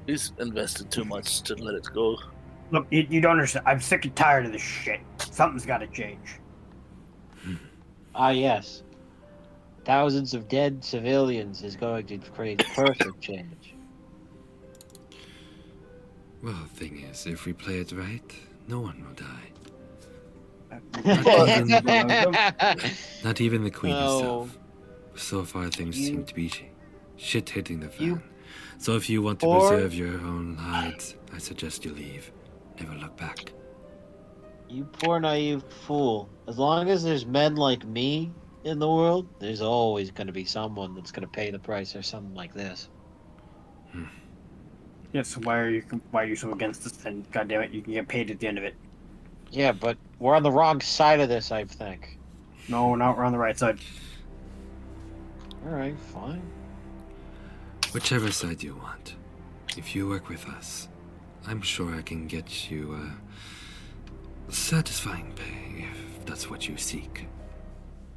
He's invested too much to let it go. Look, you don't understand. I'm sick and tired of this shit. Something's got to change. Ah, yes. Thousands of dead civilians is going to create perfect change. Well, thing is, if we play it right, no one will die. Not even the queen herself. So far, things seem to be shit hitting the fan. So if you want to preserve your own hides, I suggest you leave. Never look back. You poor naive fool. As long as there's men like me in the world, there's always going to be someone that's going to pay the price for something like this. Yes, why are you so against this then? Goddammit, you can get paid at the end of it. Yeah, but we're on the wrong side of this, I think. No, we're on the right side. Alright, fine. Whichever side you want. If you work with us, I'm sure I can get you satisfying pay if that's what you seek.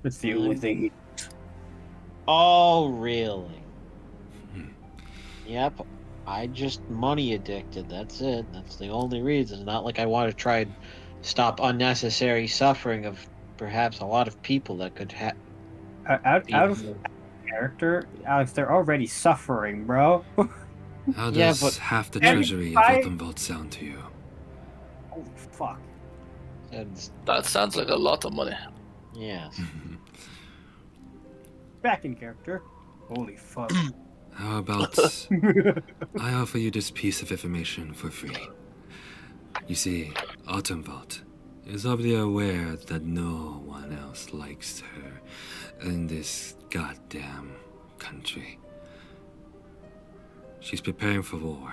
It's the only thing. Oh, really? Yep. I just money addicted. That's it. That's the only reason. Not like I want to try and stop unnecessary suffering of perhaps a lot of people that could have. Out of character, Alex, they're already suffering, bro. How Yeah, does but half the treasury of Openvault sound to you? Holy fuck. That sounds like a lot of money. Yes. Back in character. Holy fuck. How about I offer you this piece of information for free? You see, Autumnvault is obviously aware that no one else likes her in this goddamn country. She's preparing for war,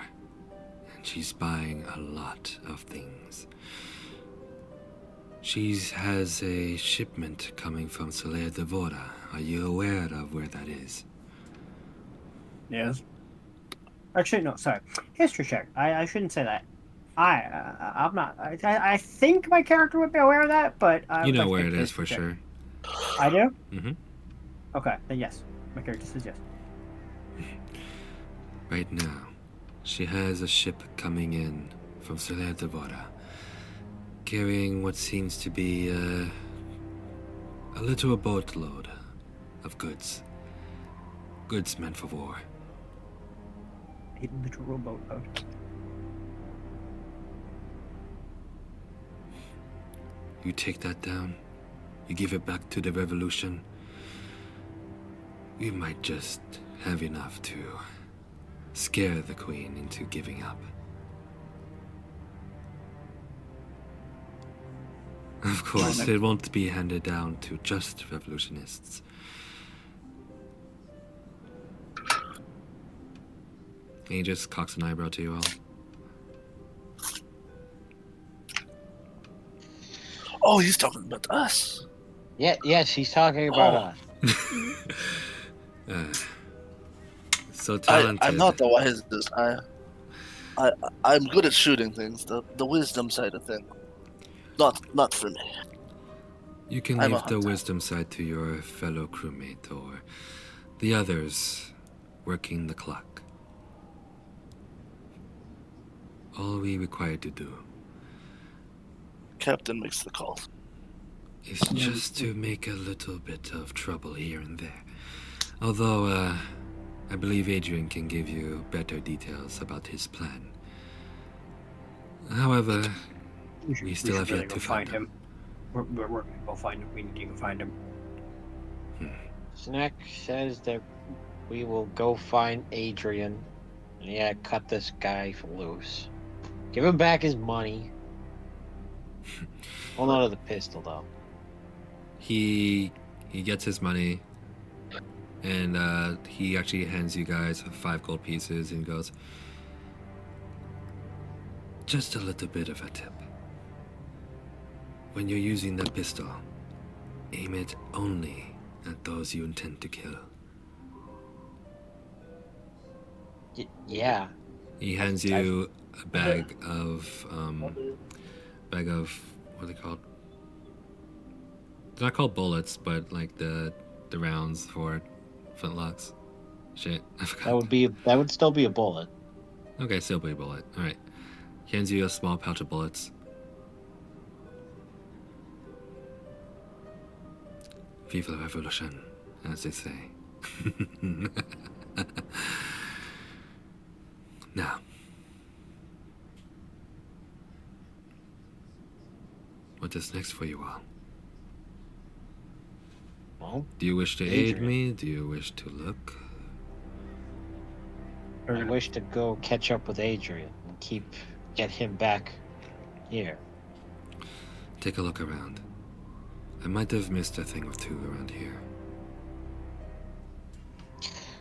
and she's buying a lot of things. She has a shipment coming from Solea Devora. Are you aware of where that is? Yes. Actually, no, sorry. History check. I shouldn't say that. I'm not. I think my character would be aware of that, but you know where it is for sure. I do. Mm-hmm. Okay, then yes. My character says yes. Right now, she has a ship coming in from Solea Devora, carrying what seems to be a little boatload of goods. Goods meant for war. A literal boatload. You take that down, you give it back to the revolution, we might just have enough to scare the queen into giving up. Of course, it won't be handed down to just revolutionists. And he just cocks an eyebrow to you all. Oh, he's talking about us. Yeah, yes, he's talking about us. So talented. I'm not the wisest. I'm good at shooting things. The wisdom side of things, not for me. You can I'm a leave the hunter. wisdom side to your fellow crewmate or the others working the clock. All we require to do Captain makes the calls. is just to make a little bit of trouble here and there. Although, I believe Adrian can give you better details about his plan. However, we still have yet to find him. We're gonna go find him. We need to go find him. Snack says that we will go find Adrian. And yeah, cut this guy loose. Give him back his money. Hold on to the pistol, though. He gets his money, and he actually hands you guys 5 gold pieces and goes, Just a little bit of a tip. When you're using the pistol, aim it only at those you intend to kill. Yeah. He hands you a bag of, what are they called? They're not called bullets, but like the rounds for flintlocks. Shit, I forgot. That would still be a bullet. Okay, still be a bullet. All right. He hands you a small pouch of bullets. Vive la revolution, as they say. Now, what is next for you all? Well, Do you wish to aid Adrian. me? Do you wish to look? I wish to go catch up with Adrian and get him back here. Take a look around. I might have missed a thing or two around here.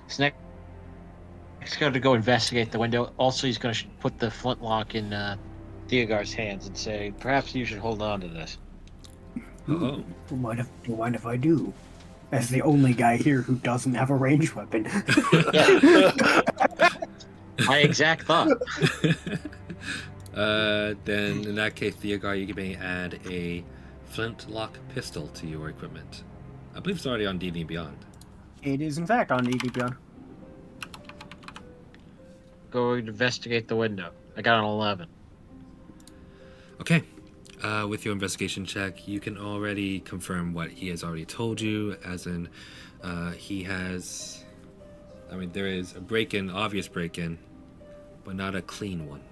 So next going to go investigate the window. Also, he's going to put the flintlock in Theogar's hands and say, perhaps you should hold on to this. Oh. Don't mind if I do. As the only guy here who doesn't have a ranged weapon. My exact thought. Then in that case, Theogar, you may add a flintlock pistol to your equipment. I believe it's already on D&D Beyond. It is, in fact, on D&D Beyond. Go investigate the window. I got an 11. Okay. With your investigation check, you can already confirm what he has already told you, as in, he has... I mean, there is a break-in, obvious break-in, but not a clean one.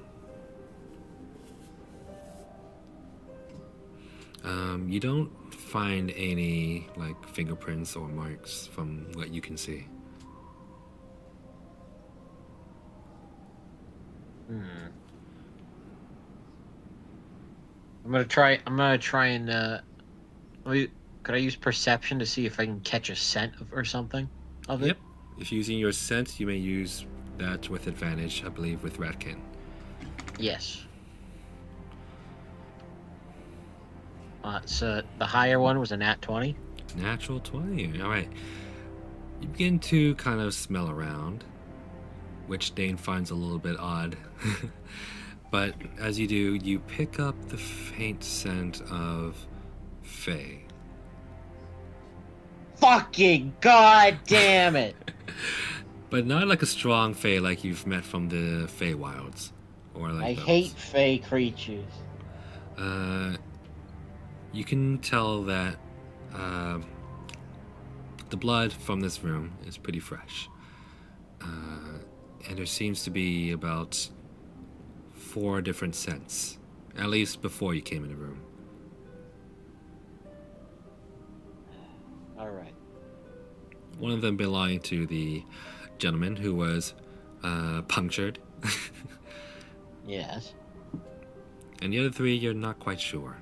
You don't find any, like, fingerprints or marks from what you can see. I'm gonna try and could I use perception to see if I can catch a scent or something of it? Yep. If using your scent, you may use that with advantage, I believe, with Ratkin. Yes. So the higher one was a nat 20. Natural 20. All right. You begin to kind of smell around, which Dane finds a little bit odd. But as you do, you pick up the faint scent of Fae. Fucking god damn it! But not like a strong Fae like you've met from the Fae Wilds. Or like I those. hate fey creatures. You can tell that the blood from this room is pretty fresh. And there seems to be about 4 different scents, at least before you came in the room. Alright. One of them belonging to the gentleman who was punctured, Yes. and the other 3 you're not quite sure.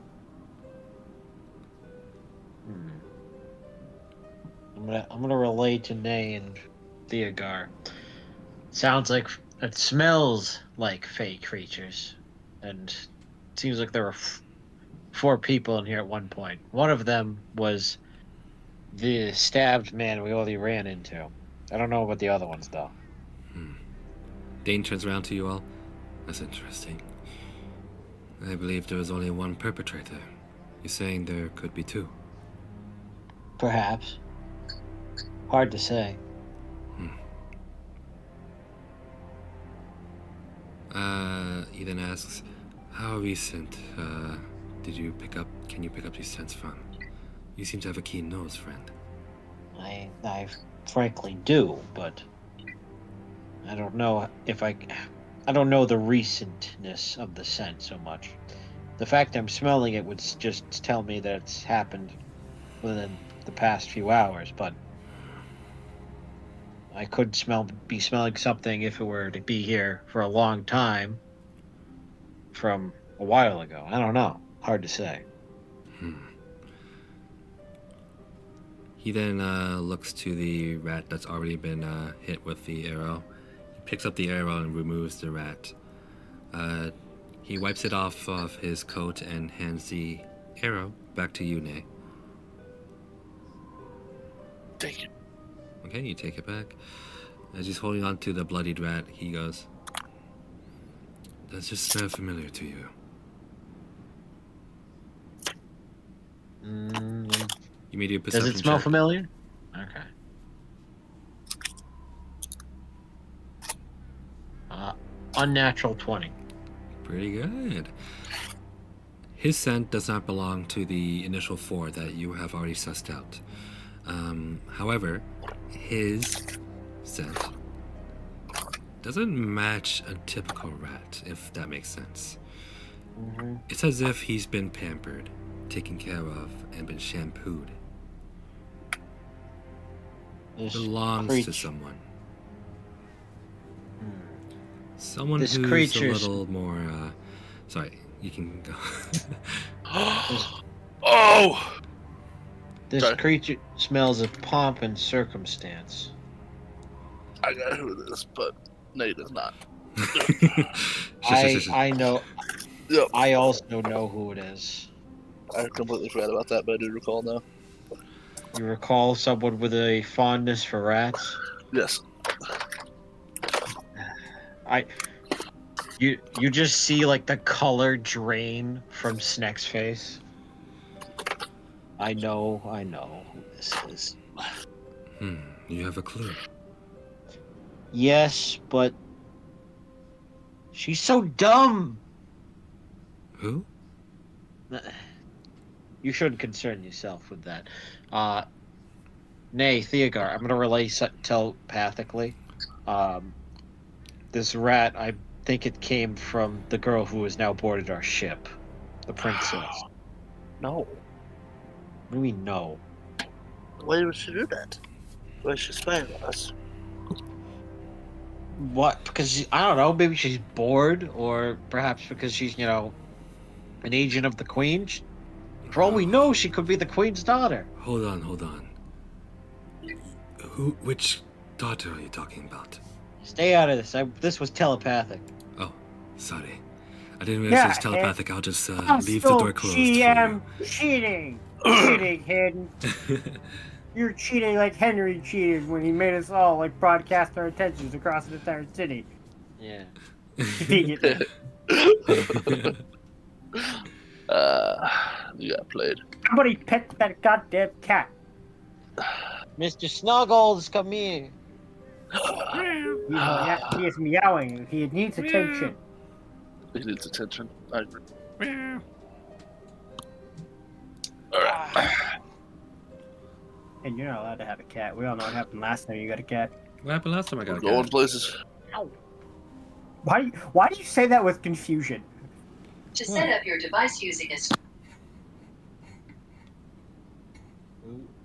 I'm gonna relay to Nay and Theogar. Sounds like it smells like fey creatures, and it seems like there were 4 people in here at one point. One of them was the stabbed man we already ran into. I don't know about the other ones though. Dane turns around to you all. That's interesting. I believe there was only one perpetrator. You're saying there could be 2. Perhaps. Hard to say. He then asks, how recent can you pick up these scents from? You seem to have a keen nose, friend. I frankly do, but I don't know if I don't know the recentness of the scent so much. The fact I'm smelling it would just tell me that it's happened within the past few hours, but I could be smelling something if it were to be here for a long time from a while ago. I don't know. Hard to say. He then looks to the rat that's already been he picks up the arrow and removes the rat. He wipes it off of his coat and hands the arrow back to you, Nay. Thank you. Okay, you take it back. As he's holding on to the bloodied rat, he goes, "Does this smell familiar to you?" You made a perception Does it smell check. familiar? Okay. Unnatural 20. Pretty good. His scent does not belong to the initial 4 that you have already sussed out. However, his scent doesn't match a typical rat, if that makes sense. It's as if he's been pampered, taken care of, and been shampooed. This Belongs to creature- someone. Someone This who's a creature's- little more, sorry, you can go. Oh! This Sorry. creature smells of pomp and circumstance. I got who it is, but Nate does not. I know. Yep. I also know who it is. I completely forgot about that, but I do recall now. You recall someone with a fondness for rats? Yes. You just see like the color drain from Sneck's face. I know who this is. You have a clue. Yes, but she's so dumb. Who? You shouldn't concern yourself with that. Nay, Theogar, I'm going to relay telepathically. This rat, I think it came from the girl who has now boarded our ship. The princess. No. What do we know? Why would she do that? Why is she spying on us? What? Because, I don't know, maybe she's bored, or perhaps because she's, an agent of the Queen. For all we know, she could be the Queen's daughter. Hold on. Which daughter are you talking about? Stay out of this. This was telepathic. Oh, sorry. I didn't realize it was Yeah, telepathic. I'll just leave the Still door closed GM cheating. Cheating, Hayden. for you. You're cheating like Henry cheated when he made us all like broadcast our attentions across the entire city. Yeah. Conveniently. You got played. Somebody pet that goddamn cat. Mr. Snuggles, come here. He is meowing. He needs attention. He needs attention. I agree. Alright. And you're not allowed to have a cat. We all know what happened last time you got a cat. What happened last time I got We're a going cat? places. Why do you say that with confusion? To set up your device using a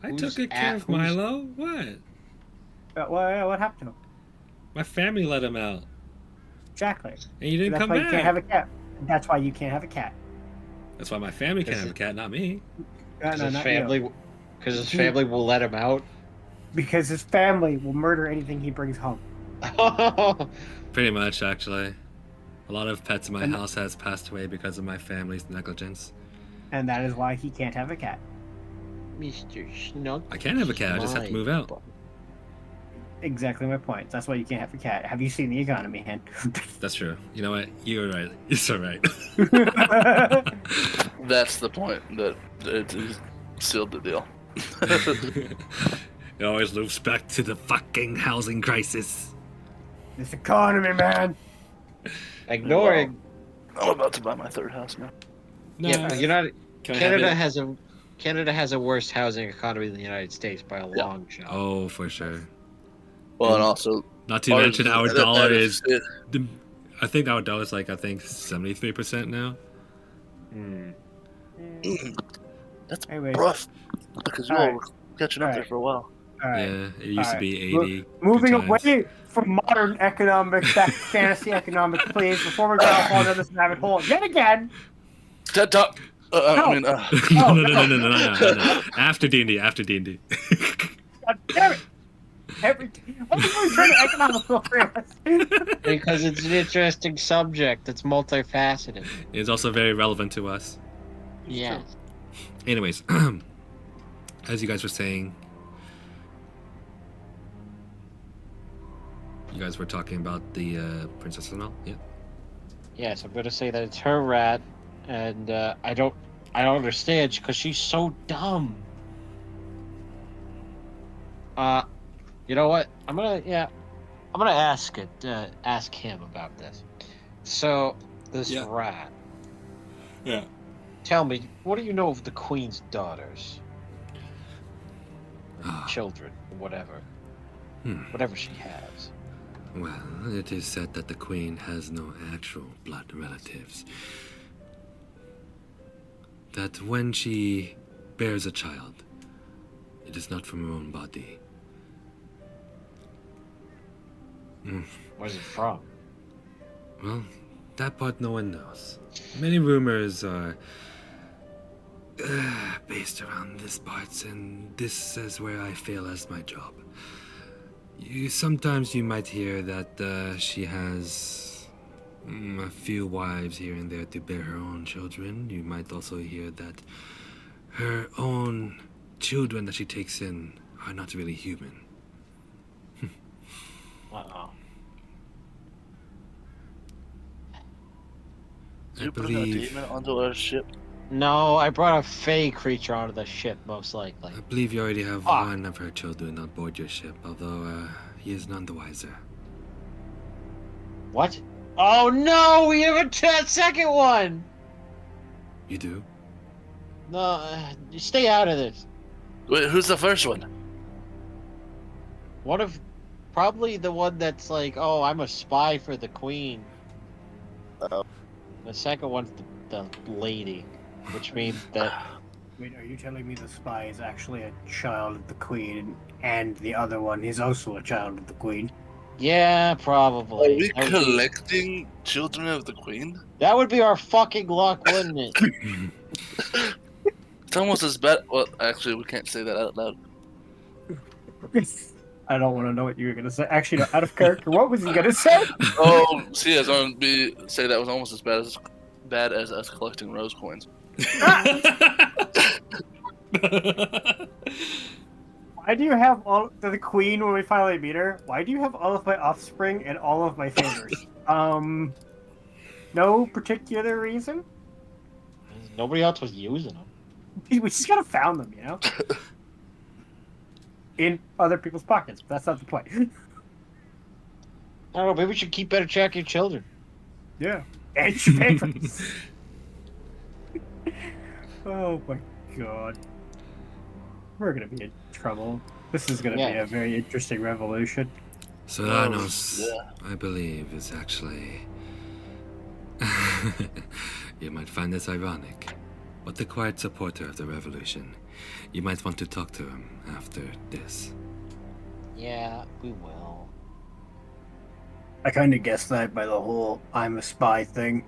I took good care of Milo. What? What happened to him? My family let him out, Exactly. and you didn't That's come why back. you can't have a cat. That's why you can't have a cat. That's why my family can't Is have a cat, not me. Because No, his not family, you. because his family will let him out. Because his family will murder anything he brings home. Pretty much, actually. A lot of pets in my house has passed away because of my family's negligence. And that is why he can't have a cat. Mr. Snug. I can have a cat, I just have to move out. Exactly my point. That's why you can't have a cat. Have you seen the economy, Hen? That's true. You know what? You're right. It's alright. That's the point. That it sealed the deal. It always loops back to the fucking housing crisis. This economy, man. Ignoring. I'm about to buy my third house now. No, Yeah, you're not. can I have Canada has a worse housing economy than the United States by a long shot. Oh, for sure. Well, and also, Not to mention our that dollar is is. it. I think our dollar is like 73% now. That's Anyways, rough because you all Alright. were catching up there Alright. for a while. all right. Yeah, it used to be Mo- 80. Moving good times. away from modern economics back to fantasy economics, please, before we go off on this rabbit hole yet again. TED Talk. No. I mean, no. After D&D, after D&D. God damn it! everything. Why are we trying to economical for us? Because it's an interesting subject. It's multifaceted. It's also very relevant to us. Yeah. Anyways, as you guys were saying, you guys were talking about the princess and all. Yeah. Yes, I'm gonna say that it's her rat, and I don't understand because she's so dumb. You know what? I'm gonna ask him about this. So this Yeah. rat. Yeah. Tell me, what do you know of the queen's daughters, Ah, children, whatever, whatever she has? well, it is said that the queen has no actual blood relatives. That when she bears a child, it is not from her own body. Where's it from? Well, that part no one knows. Many rumors are based around this part, and this is where I fail as my job. Sometimes you might hear that she has a few wives here and there to bear her own children. You might also hear that her own children that she takes in are not really human. Uh-oh. Did you bring a demon onto our ship? No, I brought a fey creature onto the ship, most likely. I believe you already have Ah. one of her children on board your ship, although he is none the wiser. What? Oh no, we have a second one! You do? No, you stay out of this. Wait, who's the first one? One of, probably the one that's like, oh, I'm a spy for the queen. Uh-oh. The second one's the lady, which means that Wait, are you telling me the spy is actually a child of the queen, and the other one is also a child of the queen? yeah, Are probably. we That would be- collecting children of the queen? That would be our fucking luck, wouldn't it? It's almost as bad. Well, actually, we can't say that out loud. I don't want to know what you were gonna say. Actually, no, out of character, what was he gonna say? Oh, see, I was going to say that was almost as bad as us collecting rose coins. Why do you have all the queen when we finally meet her? Why do you have all of my offspring and all of my favors? No particular reason. Nobody else was using them. We just gotta found them, you know, in other people's pockets. But that's not the point. I don't know, maybe we should keep better track of your children. Yeah, and your favors. Oh my god, we're gonna be in trouble. This is gonna be Yeah. a very interesting revolution. Solanos, yeah. I believe, is actually. You might find this ironic, but the quiet supporter of the revolution. You might want to talk to him after this. Yeah, we will. I kind of guessed that by the whole "I'm a spy" thing.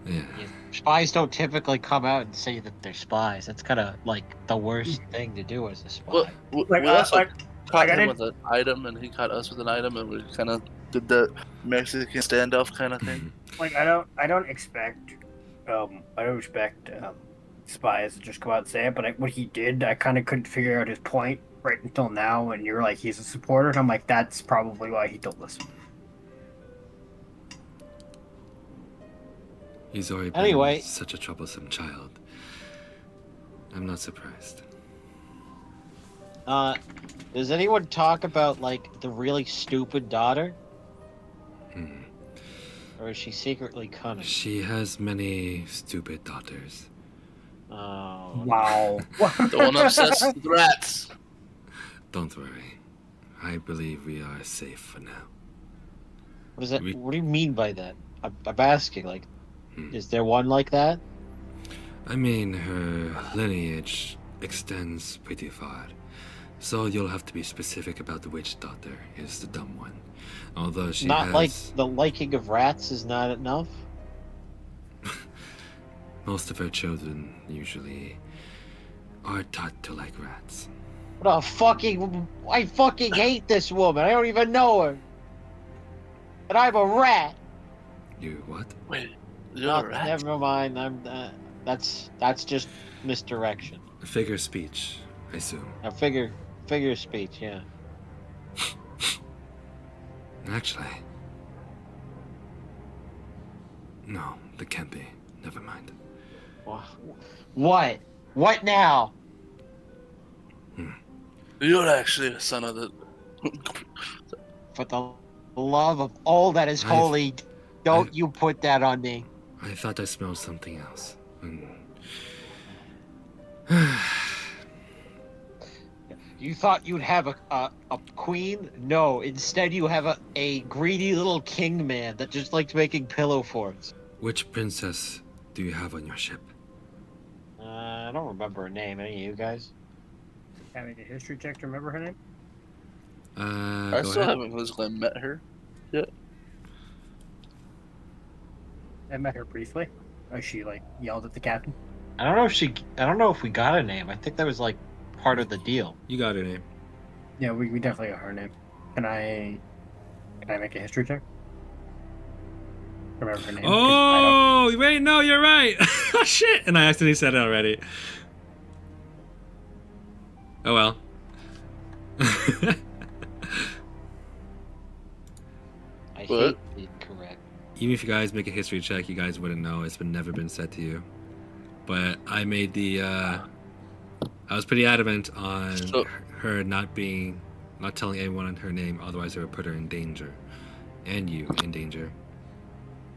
Yeah. Yeah, spies don't typically come out and say that they're spies. That's kind of like the worst thing to do as a spy. Well, Like, we also like caught got him it. with an item, and he caught us with an item, and we kind of did the Mexican standoff kind of thing. Like I don't expect spies to just come out and say it, but what he did, I kind of couldn't figure out his point right until now. And you're like, he's a supporter, and I'm like, that's probably why he told us. He's already been Anyway. such a troublesome child. I'm not surprised. Does anyone talk about like the really stupid daughter, Hmm. or is she secretly cunning? She has many stupid daughters. Oh, Wow. The one obsessed with rats. Don't worry. I believe we are safe for now. what is that? We- What do you mean by that? I'm asking. Like, Hmm. is there one like that? I mean, her lineage extends pretty far. So you'll have to be specific about which daughter is the dumb one. Although she Not has... like the liking of rats is not enough. Most of her children usually are taught to like rats. What a fucking... I fucking hate this woman. I don't even know her. And I'm a rat. You what? Wait, you're No, a rat? never mind. That's just misdirection. A figure of speech, I assume. A figure of speech, yeah. Actually. No, that can't be. Never mind. What? What now? You're actually a son of the. For the love of all that is holy, don't you put that on me. I thought I smelled something else. You thought you'd have a queen? No, instead you have a greedy little king man that just likes making pillow forts. Which princess do you have on your ship? I don't remember her name. Any of you guys? Can I make a history check to remember her name? I Go still ahead. haven't physically met her yet. I met her briefly. Oh, she like yelled at the captain. I don't know if we got a name. I think that was like part of the deal. You got her name. Yeah, we definitely got her name. Can I make a history check? Remember her name? 'Cause I don't- Oh, wait, no, you're right. Oh, shit. And I accidentally said it already. Oh, well. I What? hate being correct. Even if you guys make a history check, you guys wouldn't know. It's never been said to you. But I made the, I was pretty adamant on her not telling anyone her name, otherwise it would put her in danger. And you in danger.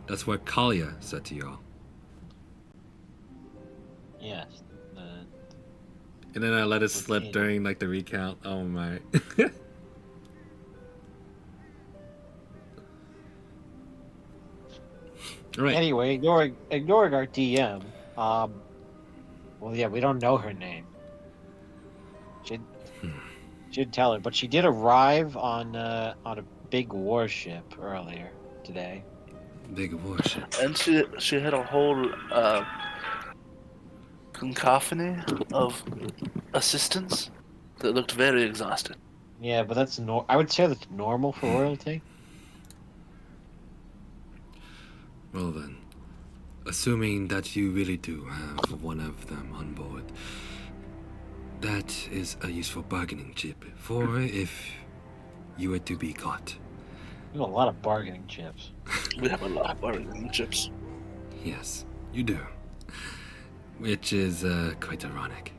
That's what Kalia said to y'all. Yes. And then I let it slip Okay. during like the recount. Oh my. Alright. Anyway, ignoring our DM. Well, yeah, we don't know her name. Should tell her, but she did arrive on a big warship earlier today. Big warship. And she had a whole cacophony of assistants that looked very exhausted. Yeah, but that's I would say that's normal for royalty. Well then, assuming that you really do have one of them on board, that is a useful bargaining chip for if you were to be caught. We have a lot of bargaining chips. We have a lot of bargaining chips. Yes, you do. Which is quite ironic.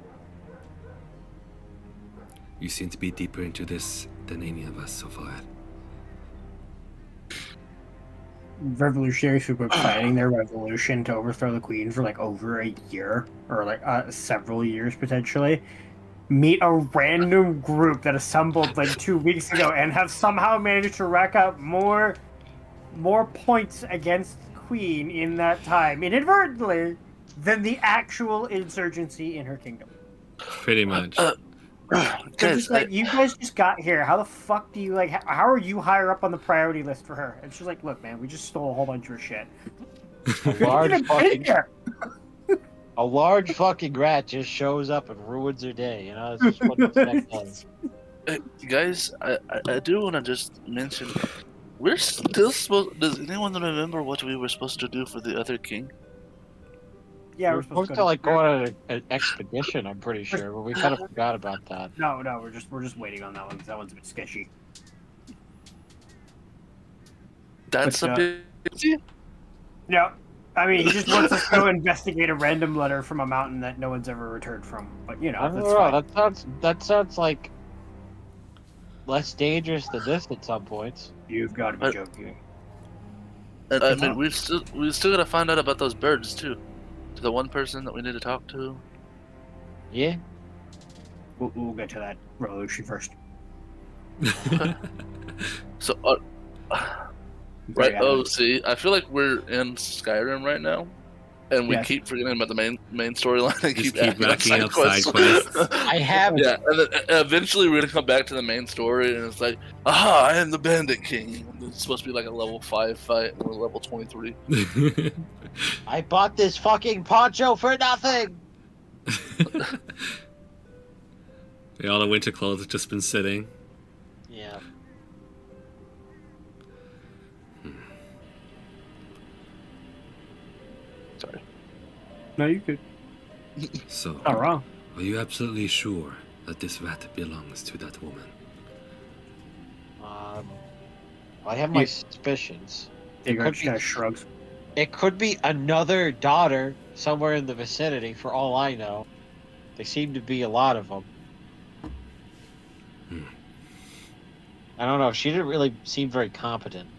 You seem to be deeper into this than any of us so far. Revolutionaries who've been planning their revolution to overthrow the queen for like over a year, or like several years potentially, meet a random group that assembled like 2 weeks ago and have somehow managed to rack up more points against the queen in that time, inadvertently, than the actual insurgency in her kingdom. Pretty much. They're Guys, just like, you guys just got here. How the fuck do you like? How are you higher up on the priority list for her? And she's like, "Look, man, we just stole a whole bunch of her shit. A large Even fucking bigger. a large fucking rat just shows up and ruins her day. You know, that's just what the next does. guys, I do want to just mention, we're still supposed. Does anyone remember what we were supposed to do for the other king? Yeah, We're supposed to like go on an expedition. I'm pretty sure, but we kind of forgot about that. No, we're just waiting on that one because that one's a bit sketchy. That's But, a big. No, I mean he just wants us to go investigate a random letter from a mountain that no one's ever returned from. But you know, I don't that's know. fine. That sounds like less dangerous than this at some points. You've got to be joking. And I mean, we still gotta find out about those birds too. To the one person that we need to talk to. Yeah. We'll get to that revolution first. So, right? Oh, see, I feel like we're in Skyrim right now, and we Yes. keep forgetting about the main storyline and Just keep keep racking racking up side quests. I have. Yeah, and then eventually we're gonna come back to the main story, and it's like, aha, I am the Bandit King. And it's supposed to be like a level 5 fight, and we're level 23. I bought this fucking poncho for nothing. All the winter clothes have just been sitting. Yeah. Sorry. No, you could. So, Not wrong. are you absolutely sure that this rat belongs to that woman? I have my You- suspicions. Digger could just be- kind of shrugs. It could be another daughter somewhere in the vicinity, for all I know. There seem to be a lot of them. Hmm. I don't know. She didn't really seem very competent.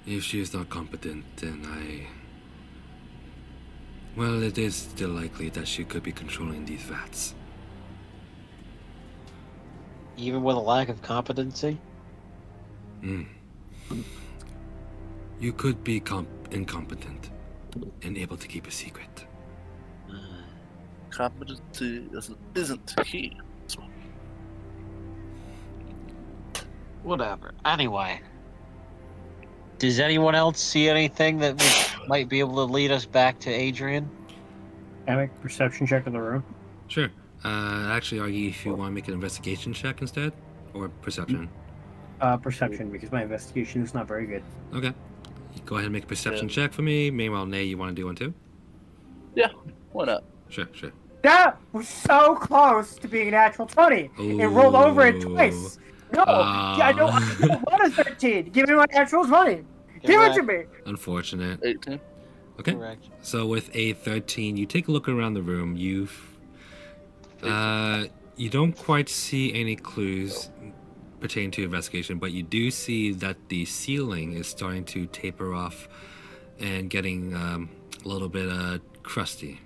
If she is not competent, then well, it is still likely that she could be controlling these rats. Even with a lack of competency? Hmm. You could be incompetent and able to keep a secret. Competency isn't key. Whatever. Anyway. Does anyone else see anything that might be able to lead us back to Adrian? Can I make a perception check of the room? Sure. Actually, Argy, if you want to make an investigation check instead, or perception. Perception, because my investigation is not very good. Okay. Go ahead and make a perception check for me. Meanwhile, Nay, you want to do one too? Yeah, why not? Sure. That was so close to being a natural 20. It rolled over it twice. No, I don't want a 13. Give me my natural 20. Give it to me. Unfortunate. 18. Okay. Correct. So with a 13, you take a look around the room. You don't quite see any clues pertaining to investigation, but you do see that the ceiling is starting to taper off and getting a little bit crusty.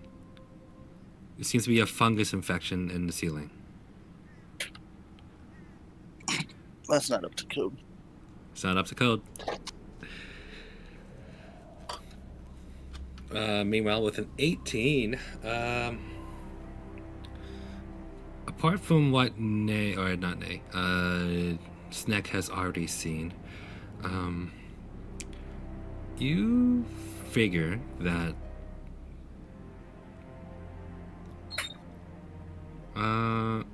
It seems to be a fungus infection in the ceiling. That's not up to code. It's not up to code. Meanwhile, with an 18, apart from what Snack has already seen, you figure that I'm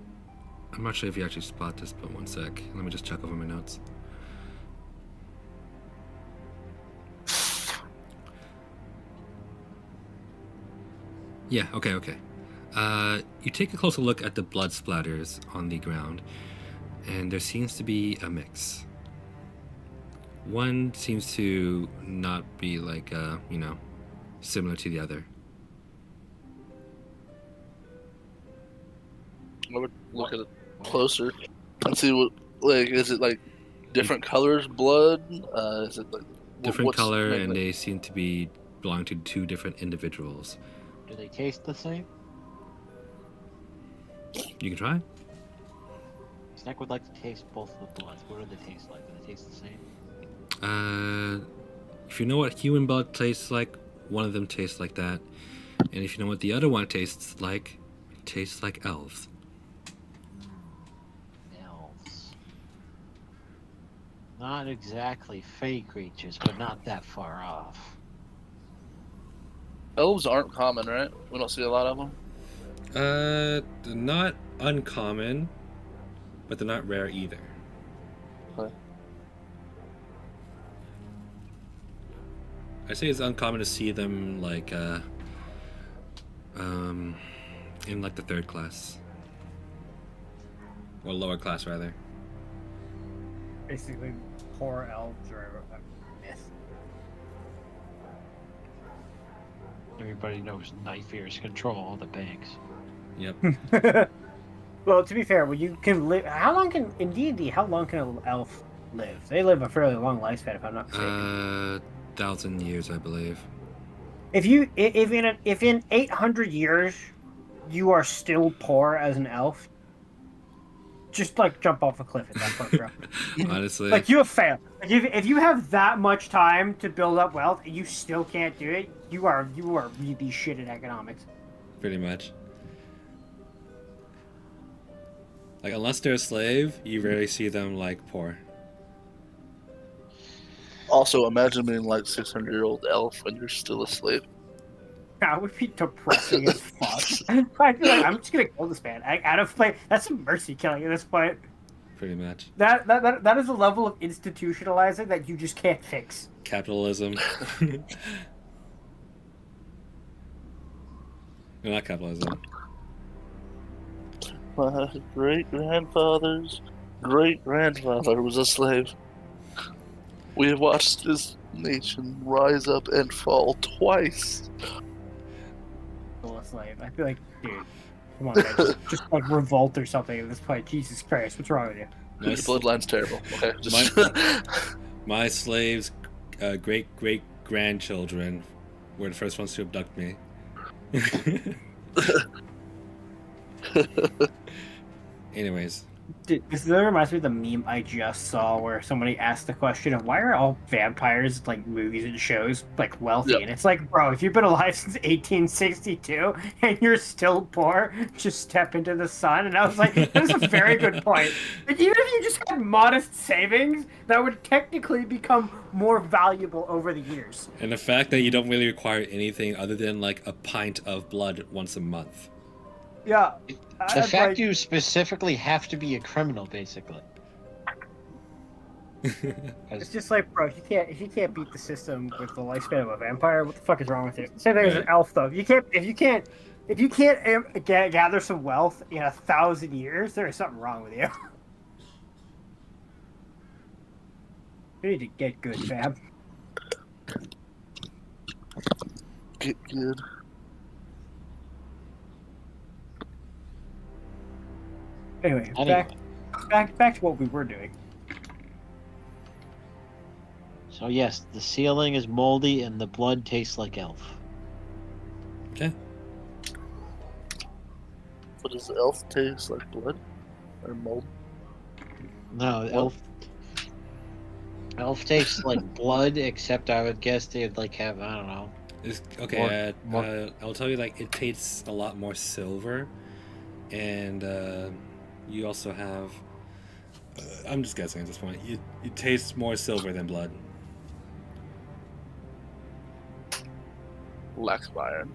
not sure if you actually spot this, but one sec. Let me just check over my notes. Yeah, okay. You take a closer look at the blood splatters on the ground, and there seems to be a mix. One seems to not be like, similar to the other. I would look at it closer and see what, is it different colors, blood? Is it Different what's color, and mainly- they seem to be belong to two different individuals. Do they taste the same? You can try. Snack would like to taste both of the bloods. What do they taste like? Do they taste the same? If you know what human blood tastes like, one of them tastes like that. And if you know what the other one tastes like, it tastes like elves. Elves. Not exactly fey creatures, but not that far off. Elves aren't common, right? We don't see a lot of them. They're not uncommon, but they're not rare either. Okay. I say it's uncommon to see them in the third class. Or lower class rather. Basically, poor elves are a myth. Everybody knows knife ears control all the banks. Yep. Well, to be fair, when you can live, how long can an elf live? They live a fairly long lifespan, if I'm not mistaken. 1,000 years, I believe. If in 800 years you are still poor as an elf, just jump off a cliff at that point, bro. Honestly. You have failed. If you have that much time to build up wealth and you still can't do it, you are really shit at economics. Pretty much. Unless they're a slave, you rarely see them poor. Also, imagine being 600-year-old elf when you're still a slave. That would be depressing as fuck. I'd be like, I'm just gonna kill this man. Out of play. That's some mercy killing at this point. Pretty much. That is a level of institutionalizing that you just can't fix. Capitalism. No, not capitalism. My great-grandfather's great-grandfather was a slave. We have watched this nation rise up and fall twice. Slave. I feel like, dude, come on, man. Just like revolt or something at this point. Jesus Christ, what's wrong with you? Your bloodline's terrible. Okay, just My slaves' great-great-grandchildren were the first ones to abduct me. Anyways. Dude, this reminds me of the meme I just saw where somebody asked the question of why are all vampires, like movies and shows, like wealthy? Yep. And it's like, bro, if you've been alive since 1862 and you're still poor, just step into the sun. And I was like, that's a very good point. Like, even if you just had modest savings, that would technically become more valuable over the years. And the fact that you don't really require anything other than like a pint of blood once a month. Yeah. The fact you specifically have to be a criminal, basically. It's just like, bro, if you can't beat the system with the lifespan of a vampire, what the fuck is wrong with you? Same thing as an elf, though. If you can't gather some wealth in 1,000 years, there is something wrong with you. You need to get good, fam. get good. Anyway, back to what we were doing. So yes, the ceiling is moldy and the blood tastes like elf. Okay. What does elf taste like? Blood or mold? No, elf tastes like blood, except I would guess they'd like have, I don't know. Okay, I'll tell you, like, it tastes a lot more silver, and you also have. I'm just guessing at this point. It tastes more silver than blood. Lacks of iron.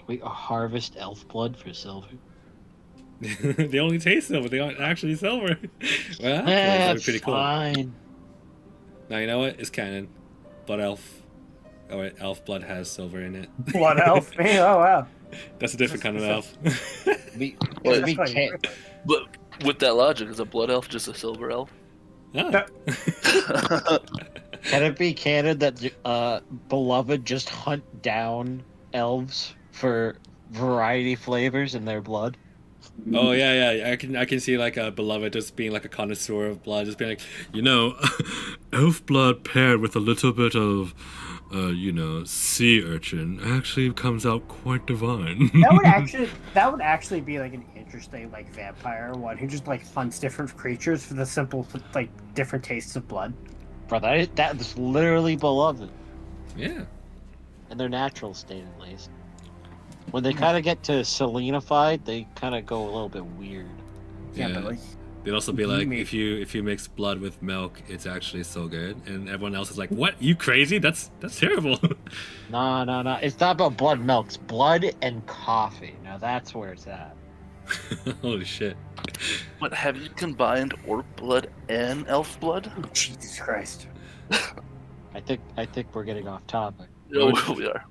We harvest elf blood for silver. They only taste silver. They aren't actually silver. Well, that's pretty cool. Fine. Now you know what? It's canon. Blood elf. Oh wait, elf blood has silver in it. Blood elf? Hey, oh wow. That's a different kind of elf. We That's can't. But with that logic, is a blood elf just a silver elf? Ah. Can it be canon that Beloved just hunt down elves for variety flavors in their blood? Oh yeah. I can see like a Beloved just being like a connoisseur of blood, just being like, you know, elf blood paired with a little bit of, sea urchin actually comes out quite divine. That would actually be like an interesting like vampire one who just like hunts different creatures for the simple like different tastes of blood. Bro, that's literally Beloved. Yeah. In their natural state, at least. When they kind of get to selenified, they kind of go a little bit weird. Yeah, but like, They'd also be like, if you mix blood with milk, it's actually so good, and everyone else is like, "What? You crazy? That's terrible." No. It's not about blood milk. It's blood and coffee. Now that's where it's at. Holy shit! But have you combined orc blood and elf blood? Jesus Christ. I think we're getting off topic. No, we are.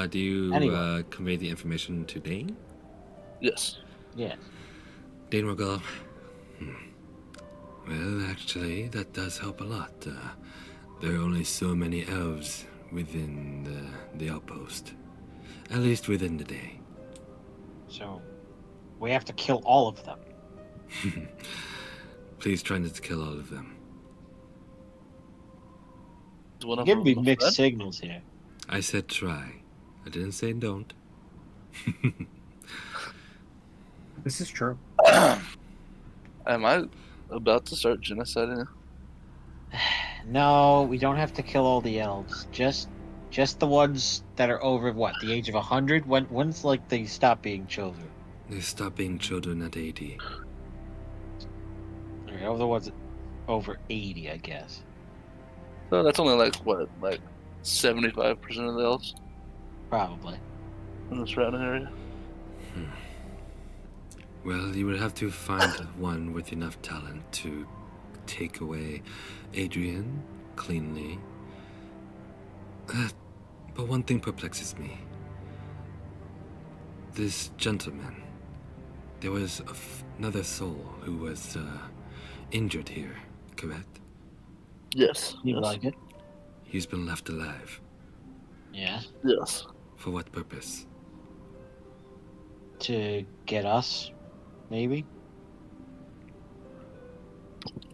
Do you Anyway. convey the information to Dane? Yes. Yeah. Dane will go. Well, actually, that does help a lot. There are only so many elves within the outpost, at least within the day. So we have to kill all of them. Please try not to kill all of them. Is one of Give them me a mixed friend? signals here. I said try. I didn't say don't. This is true. Am I about to start genociding? No, we don't have to kill all the elves. Just the ones that are over the age of 100. When's like they stop being children? They stop being children at 80. Okay, of the ones over 80, I guess. So that's only like what, like 75% of the elves Probably. in the surrounding area. Well, you would have to find one with enough talent to take away Adrian cleanly. But one thing perplexes me. This gentleman, there was another soul who was injured here, correct? Yes. You Yes. like it? He's been left alive. Yeah. Yes. For what purpose? To get us, maybe?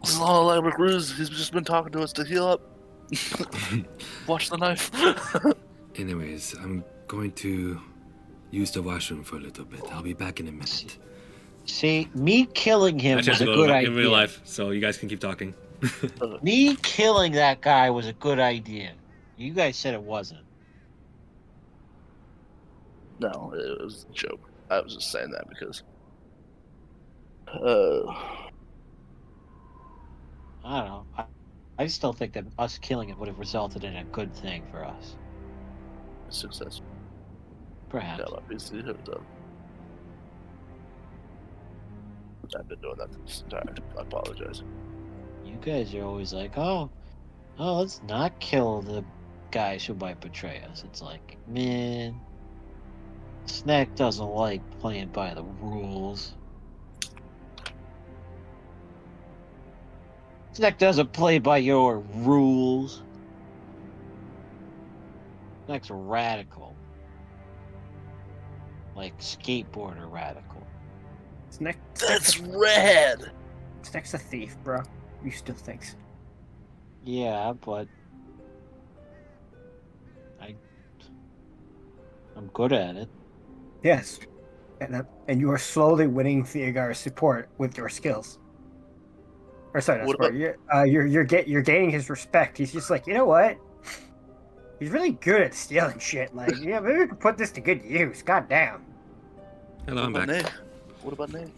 This is all elaborate ruse. He's just been talking to us to heal up. Watch the knife. Anyways, I'm going to use the washroom for a little bit. I'll be back in a minute. See, me killing him Actually, I was have a to go good in real idea. life, so you guys can keep talking. Me killing that guy was a good idea. You guys said it wasn't. No, it was a joke. I was just saying that because. I don't know. I still think that us killing it would have resulted in a good thing for us. Success. Perhaps. Yeah, obviously hooked up. I've been doing that this entire time. I apologize. You guys are always like, oh, let's not kill the guys who might betray us. It's like, man, Snack doesn't like playing by the rules. Snack doesn't play by your rules. Snack's radical. Like skateboarder radical. That's rad! Snack's a thief, bro. You still thinks. Yeah, but I'm good at it. Yes. And you are slowly winning Theogar's support with your skills. Or sorry, not What support. You're gaining his respect. He's just like, you know what? He's really good at stealing shit. Like, yeah, maybe we could put this to good use. God damn. Hello, I'm What back. about Nate? What about Nate?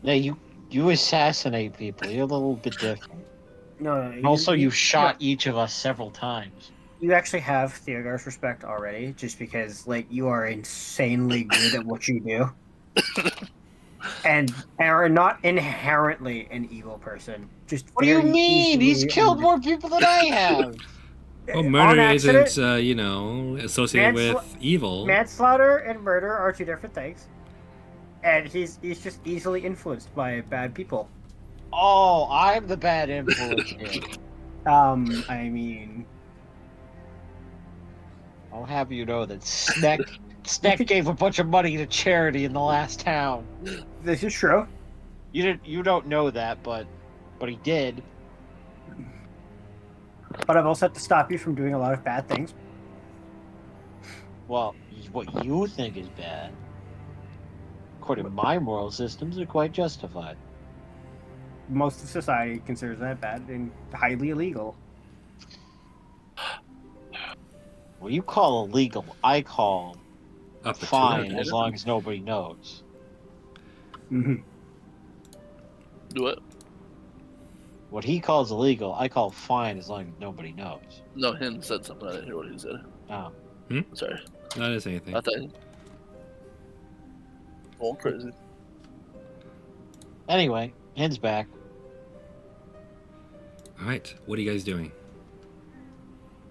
Yeah, you assassinate people. You're a little bit different. No, Also, you shot each of us several times. You actually have Theogar's respect already, just because like you are insanely good at what you do, and are not inherently an evil person. Just What do you very mean? He's easily killed more people than I have. Well, On murder accident, isn't, associated with evil. manslaughter and murder are two different things, and he's just easily influenced by bad people. Oh, I'm the bad influence here. I mean, I'll have you know that Snack gave a bunch of money to charity in the last town. this is true. You don't know that, but he did. But I've also had to stop you from doing a lot of bad things. Well, what you think is bad, according to my moral systems, are quite justified. Most of society considers that bad and highly illegal. What you call illegal, I call Up to fine, 200. as long as nobody knows. Mm-hmm. Do what? What he calls illegal, I call fine, as long as nobody knows. No, Hin said something. I didn't hear what he said. Oh. Sorry. Not as anything. I thought. Going crazy. Anyway, Hin's back. All right, what are you guys doing?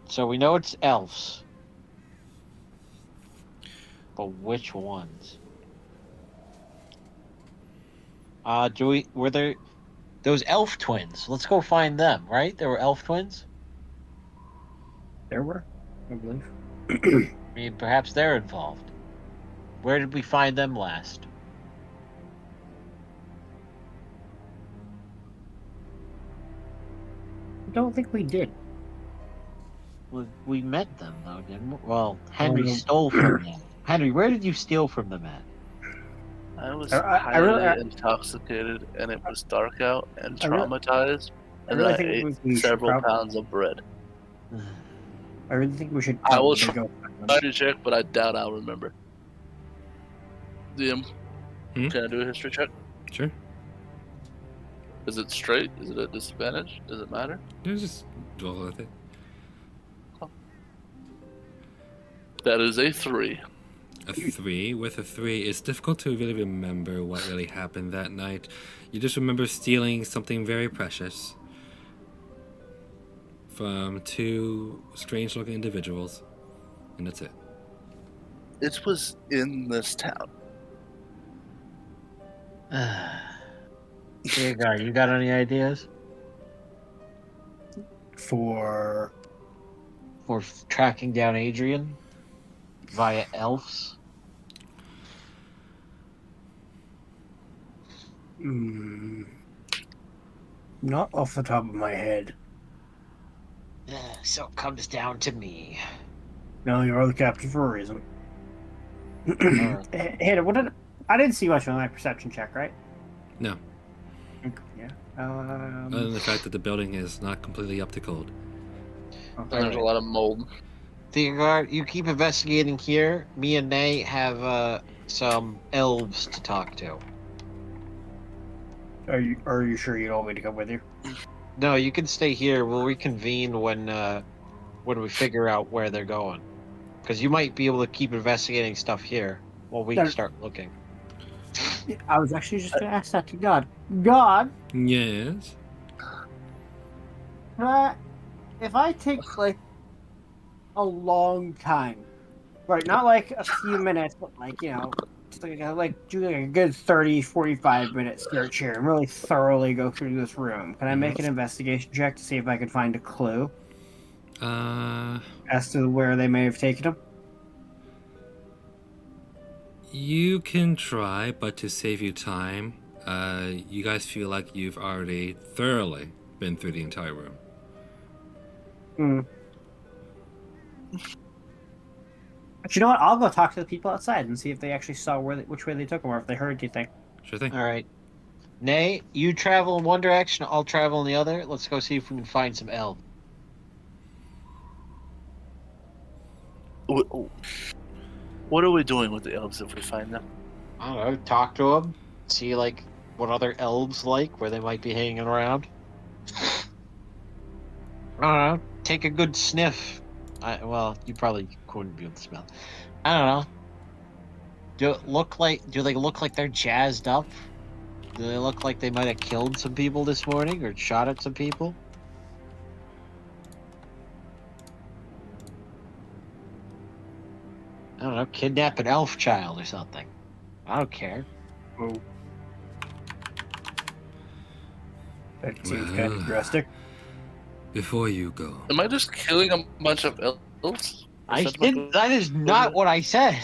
So we know it's elves. But which ones? Were there those elf twins? Let's go find them, right? There were elf twins? There were, I believe. I mean, perhaps they're involved. Where did we find them last? I don't think we did. We met them, though, didn't we? Well, Henry stole from them. Henry, where did you steal from them at? I was I highly really- intoxicated, and it was dark out, and I really- traumatized, I and really I think we ate should several prob- pounds of bread. I really think we should. I will probably go. Try to check, but I doubt I'll remember. DM, Hmm? Can I do a history check? Sure. Is it straight? Is it a disadvantage? Does it matter? Just roll with it. That is a 3. A 3. With a 3, it's difficult to really remember what really happened that night. You just remember stealing something very precious from 2 strange-looking individuals, and that's it. It was in this town. Vhagar, you got any ideas For for tracking down Adrian via elves? not off the top of my head. So it comes down to me. No, you're the captain for a reason. Alright. Hey, I didn't see much on my perception check, right? No. Yeah. Other than the fact that the building is not completely up to code. There's a lot of mold. Vhagar, you keep investigating here. Me and Nay have some elves to talk to. Are you sure you don't want me to come with you? No, you can stay here. We'll reconvene when we figure out where they're going. Because you might be able to keep investigating stuff here while we No. start looking. I was actually just going to ask that to God. God, Yes. if I take like a long time, right? Not like a few minutes, but like just like do like a good 30, 45-minute search here and really thoroughly go through this room. Can I make an investigation check to see if I can find a clue as to where they may have taken him? You can try, but to save you time, you guys feel like you've already thoroughly been through the entire room. But you know what? I'll go talk to the people outside and see if they actually saw which way they took him, or if they heard anything. Sure thing. All right. Nay, you travel in one direction. I'll travel in the other. Let's go see if we can find some elves. What are we doing with the elves if we find them? I don't know. Talk to them. See like what other elves like, where they might be hanging around. I don't know. Take a good sniff. Well, you probably couldn't be able to smell. I don't know. Do they look like they're jazzed up? Do they look like they might have killed some people this morning or shot at some people? I don't know. Kidnap an elf child or something. I don't care. Oh. That seems kind of Well. drastic. Before you go, Am I just killing a bunch of elves? That is not what I said.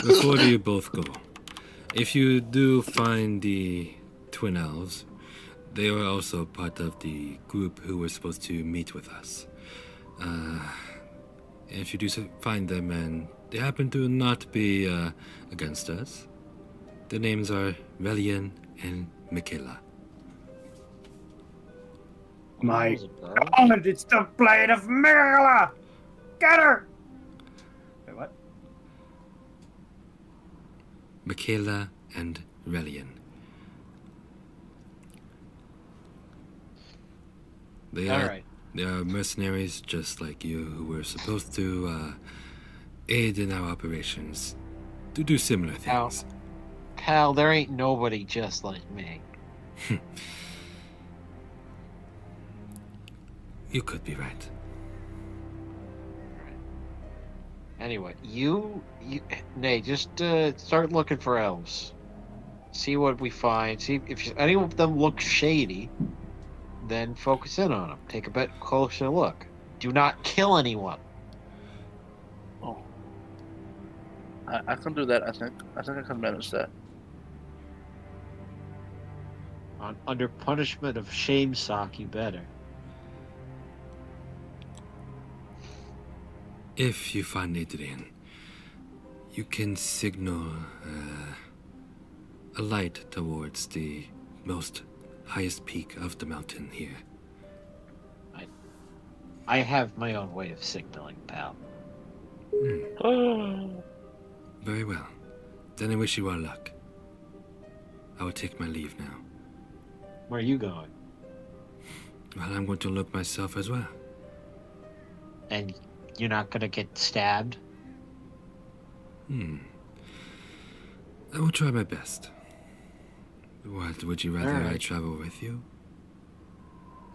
before you both go, if you do find the twin elves, they were also part of the group who were supposed to meet with us. If you do find them and they happen to not be against us, their names are Relian and Michaela. My God, it's the blade of Mila! Get her! Wait, what? Michaela and Relian. They All are right. They are mercenaries just like you who were supposed to aid in our operations to do similar Ow. things. Pal, there ain't nobody just like me. You could be right. Anyway, Nay, just start looking for elves. See what we find. See if any of them look shady, then focus in on them. Take a bit closer look. Do not kill anyone. Oh. I can do that, I think. I think I can manage that. Under punishment of shame sock, you better. If you find Adrian, you can signal a light towards the most highest peak of the mountain here. I have my own way of signaling, pal. Very well. Then I wish you all luck. I will take my leave now. Where are you going? Well, I'm going to look myself as well. And you're not gonna get stabbed? I will try my best. What, would you rather I Alright. travel with you?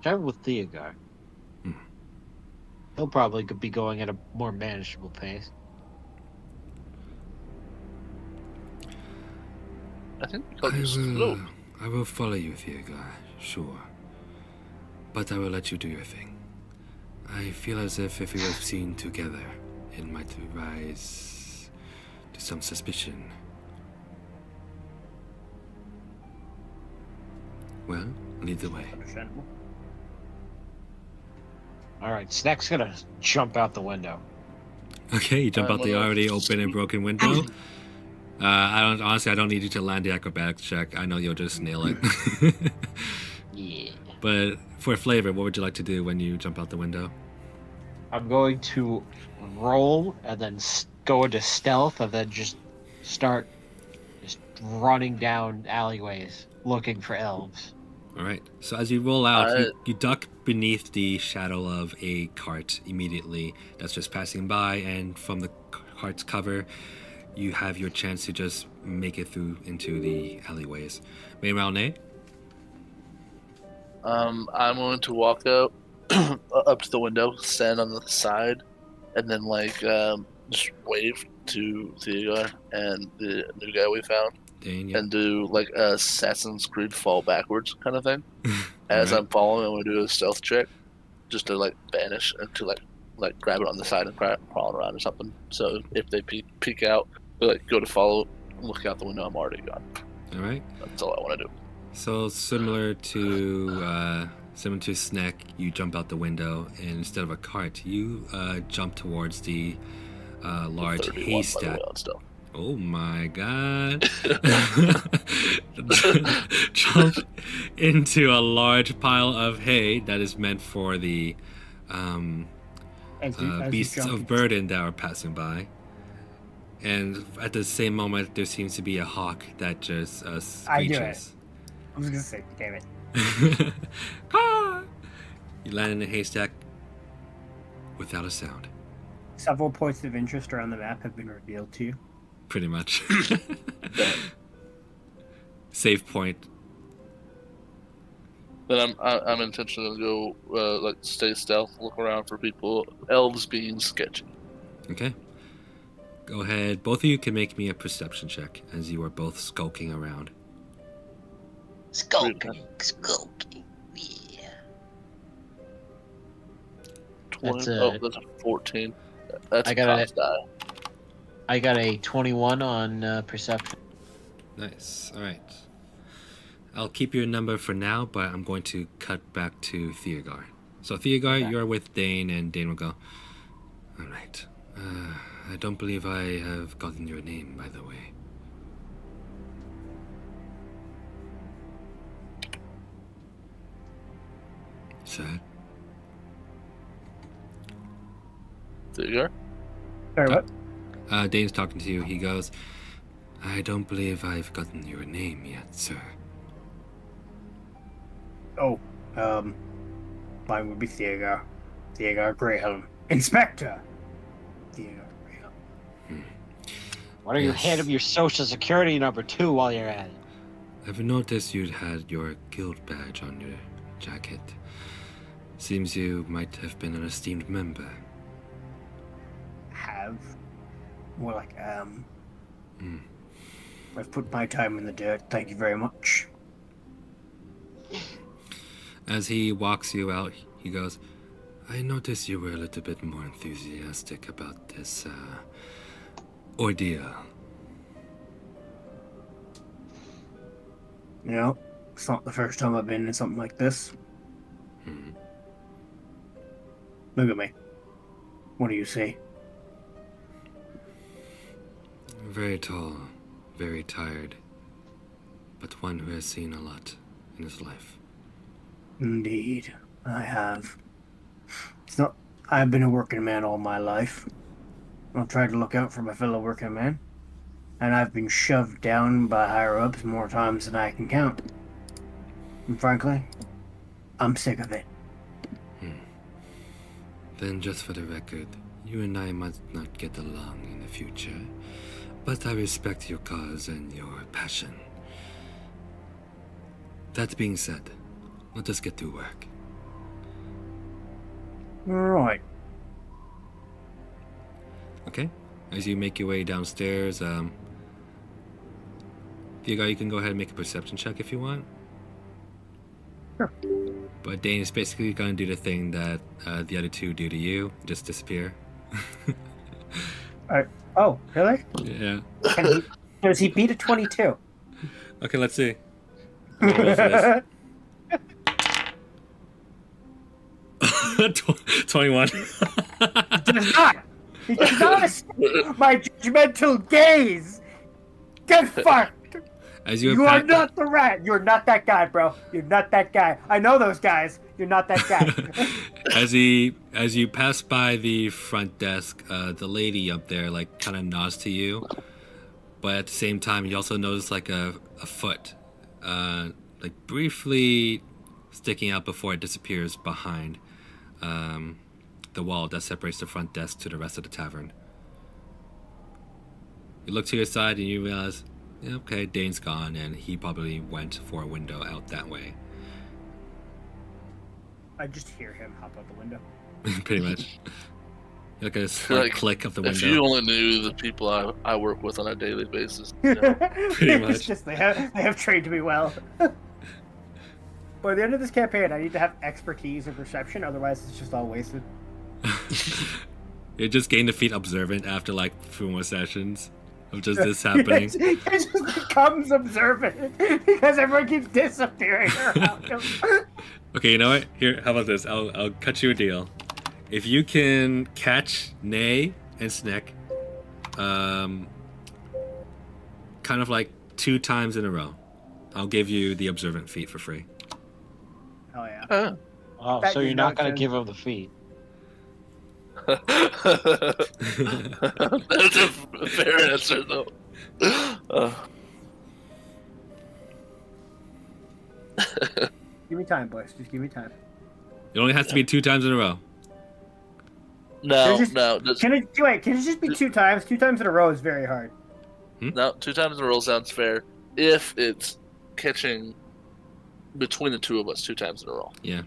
Travel with Theogar. He'll probably could be going at a more manageable pace. I think because you're slow. I will follow you, Theogar, sure. But I will let you do your thing. I feel as if we were seen together, it might rise to some suspicion. Well, lead the way. Understandable. Alright, Snack's gonna jump out the window. Okay, you jump I'm out the gonna- already open and broken window. I don't need you to land the acrobatics check. I know you'll just nail it. Yeah. But for flavor, what would you like to do when you jump out the window? I'm going to roll and then go into stealth and then just start just running down alleyways looking for elves. All right. So as you roll out, you duck beneath the shadow of a cart immediately that's just passing by, and from the cart's cover, you have your chance to just make it through into the alleyways. Main round, Nate? I'm going to walk up up to the window, stand on the side, and then just wave to Theogar and the new guy we found, Dane, yeah. and do like a Assassin's Creed fall backwards kind of thing. As Alright. I'm following, I'm going to do a stealth check, just to like vanish and to like grab it on the side and crawl around or something. So if they peek out, like go to follow, look out the window, I'm already gone. All right. That's all I want to do. So similar to Snack, you jump out the window, and instead of a cart, you jump towards the large 31, by the haystack. way, on stealth. Oh my god. Jump into a large pile of hay that is meant for the As you beasts jump, of burden that are passing by. And at the same moment, there seems to be a hawk that just I do it. screeches. I was gonna say, damn it. Ah! You land in a haystack without a sound. Several points of interest around the map have been revealed to you. Pretty much. Save point. Then I'm intentionally gonna go stay stealth, look around for people, elves being sketchy. Okay. Go ahead. Both of you can make me a perception check as you are both skulking around. Skulking. Yeah. 20. That's That's a 14. That's I a got cross die. I got a 21 on perception. Nice. All right. I'll keep your number for now, but I'm going to cut back to Theogar. So Theogar, Okay. you're with Dane, and Dane will go, all right. I don't believe I have gotten your name, by the way. Sir? There you go. Sorry, what? Dane's talking to you. He goes, I don't believe I've gotten your name yet, sir. Oh, mine would be Theogar. Theogar Greyhelm. Inspector! Theogar Greyhelm. Why don't you Yes. hand him your social security number too while you're at it? I've noticed you'd had your guild badge on your jacket. Seems you might have been an esteemed member. Have. More like, I've put my time in the dirt, thank you very much. As he walks you out, he goes, I noticed you were a little bit more enthusiastic about this, ordeal. You know, it's not the first time I've been in something like this. Look at me. What do you see? Very tall, very tired, but one who has seen a lot in his life. Indeed, I have. It's not. I've been a working man all my life. I'll try to look out for my fellow working man. And I've been shoved down by higher-ups more times than I can count. And frankly, I'm sick of it. Then just for the record, you and I must not get along in the future. But I respect your cause and your passion. That being said, let us get to work. Right. Okay? As you make your way downstairs, Diego, you can go ahead and make a perception check if you want. Sure. But Dane is basically going to do the thing that the other two do to you, just disappear. Oh, really? Yeah. Does he beat a 22? Okay, let's see. Roll for this. 21. He does not! He does not escape my judgmental gaze! Get fucked! As you You are not the rat! You're not that guy, bro. You're not that guy. I know those guys. You're not that guy. as you pass by the front desk, the lady up there like kind of nods to you, but at the same time you also notice like a foot, like briefly sticking out before it disappears behind the wall that separates the front desk to the rest of the tavern. You look to your side and you realize, yeah, okay, Dane's gone, and he probably went for a window out that way. I just hear him hop out the window. Pretty much. Look at a slight Like, click of the If window. you only knew the people I work with on a daily basis. Pretty It's much. just they have trained me well. By the end of this campaign, I need to have expertise in perception, otherwise it's just all wasted. You just gain the feat observant after like 4 more sessions of just this happening. It just becomes observant because everyone keeps disappearing around him. Okay, you know what? Here, how about this? I'll cut you a deal. If you can catch Nay and Snick, kind of like 2 times in a row, I'll give you the observant feat for free. Oh yeah. Oh, That so you're you're not not going gonna- to give him the feet. That's a fair answer, though. Give me time, boys. Just give me time. It only has to be 2 times in a row. No, Just- no, Can it just be 2 times? 2 times in a row is very hard. no. 2 times in a row sounds fair if it's catching between the two of us 2 times in a row. Yeah.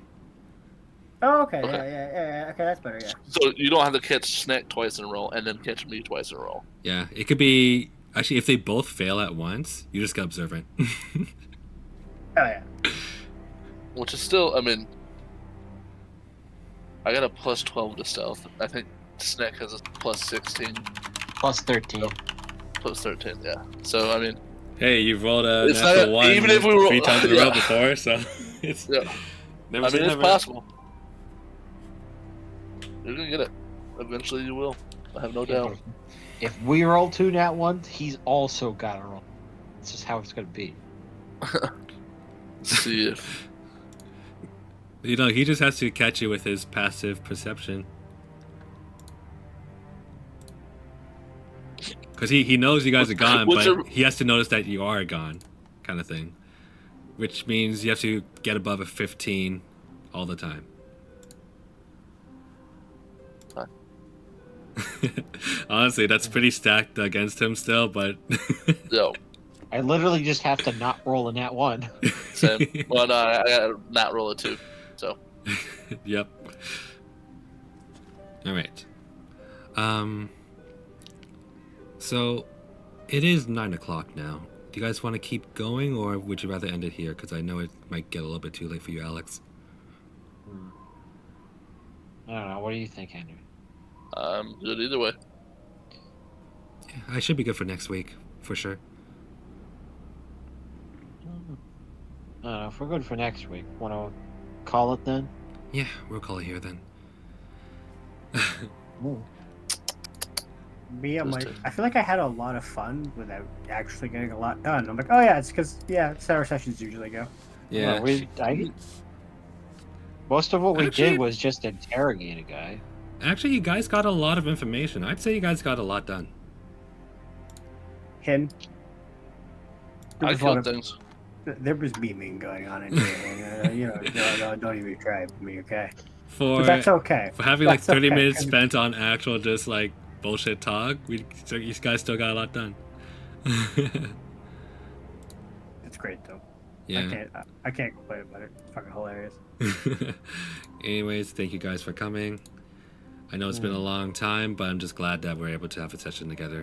Oh, okay. Okay. Yeah. Okay, that's better. Yeah. So you don't have to catch Snack twice in a row and then catch me twice in a row. Yeah. It could be actually if they both fail at once, you just get observant. Oh yeah. Which is still, I mean, I got a plus 12 to stealth. I think Snack has a plus 16, Plus 13. plus 13, yeah. So, I mean, Hey, you've rolled a It's natural not- 1 even if we roll- 3 times in a row yeah. before, so it's yeah. never I say mean, it's never. possible. You're gonna get it. Eventually you will. I have no doubt. If we roll 2 nat 1s, he's also got to roll. It's just how it's going to be. See if You know, he just has to catch you with his passive perception. Because he knows you guys are gone, What's but your- he has to notice that you are gone, kind of thing. Which means you have to get above a 15 all the time. Fine. Honestly, that's pretty stacked against him still, but yo. I literally just have to not roll a nat 1. Same. Well, no, I gotta not roll a 2. So Yep. All right. So it is 9 o'clock now. Do you guys want to keep going, or would you rather end it here? Because I know it might get a little bit too late for you, Alex. I don't know. What do you think, Henry? I'm good either way. Yeah, I should be good for next week, for sure. I don't know. If we're good for next week, want to call it then? Yeah, we'll call it here then. Me, I'm like, Just I feel like I had a lot of fun without actually getting a lot done. I'm like, oh yeah, it's because that's how our sessions usually go. Yeah. Well, most of what we Actually- did was just interrogate a guy. Actually, you guys got a lot of information. I'd say you guys got a lot done. him. There I was a lot killed of things. there was beaming going on in here. And, don't even try with me, okay? For But that's okay. for having like That's 30 okay, minutes 'cause- spent on actual just like bullshit talk, you guys still got a lot done. It's great though. Yeah. I can't complain about it. It's fucking hilarious. Anyways, thank you guys for coming. I know it's been a long time, but I'm just glad that we're able to have a session together.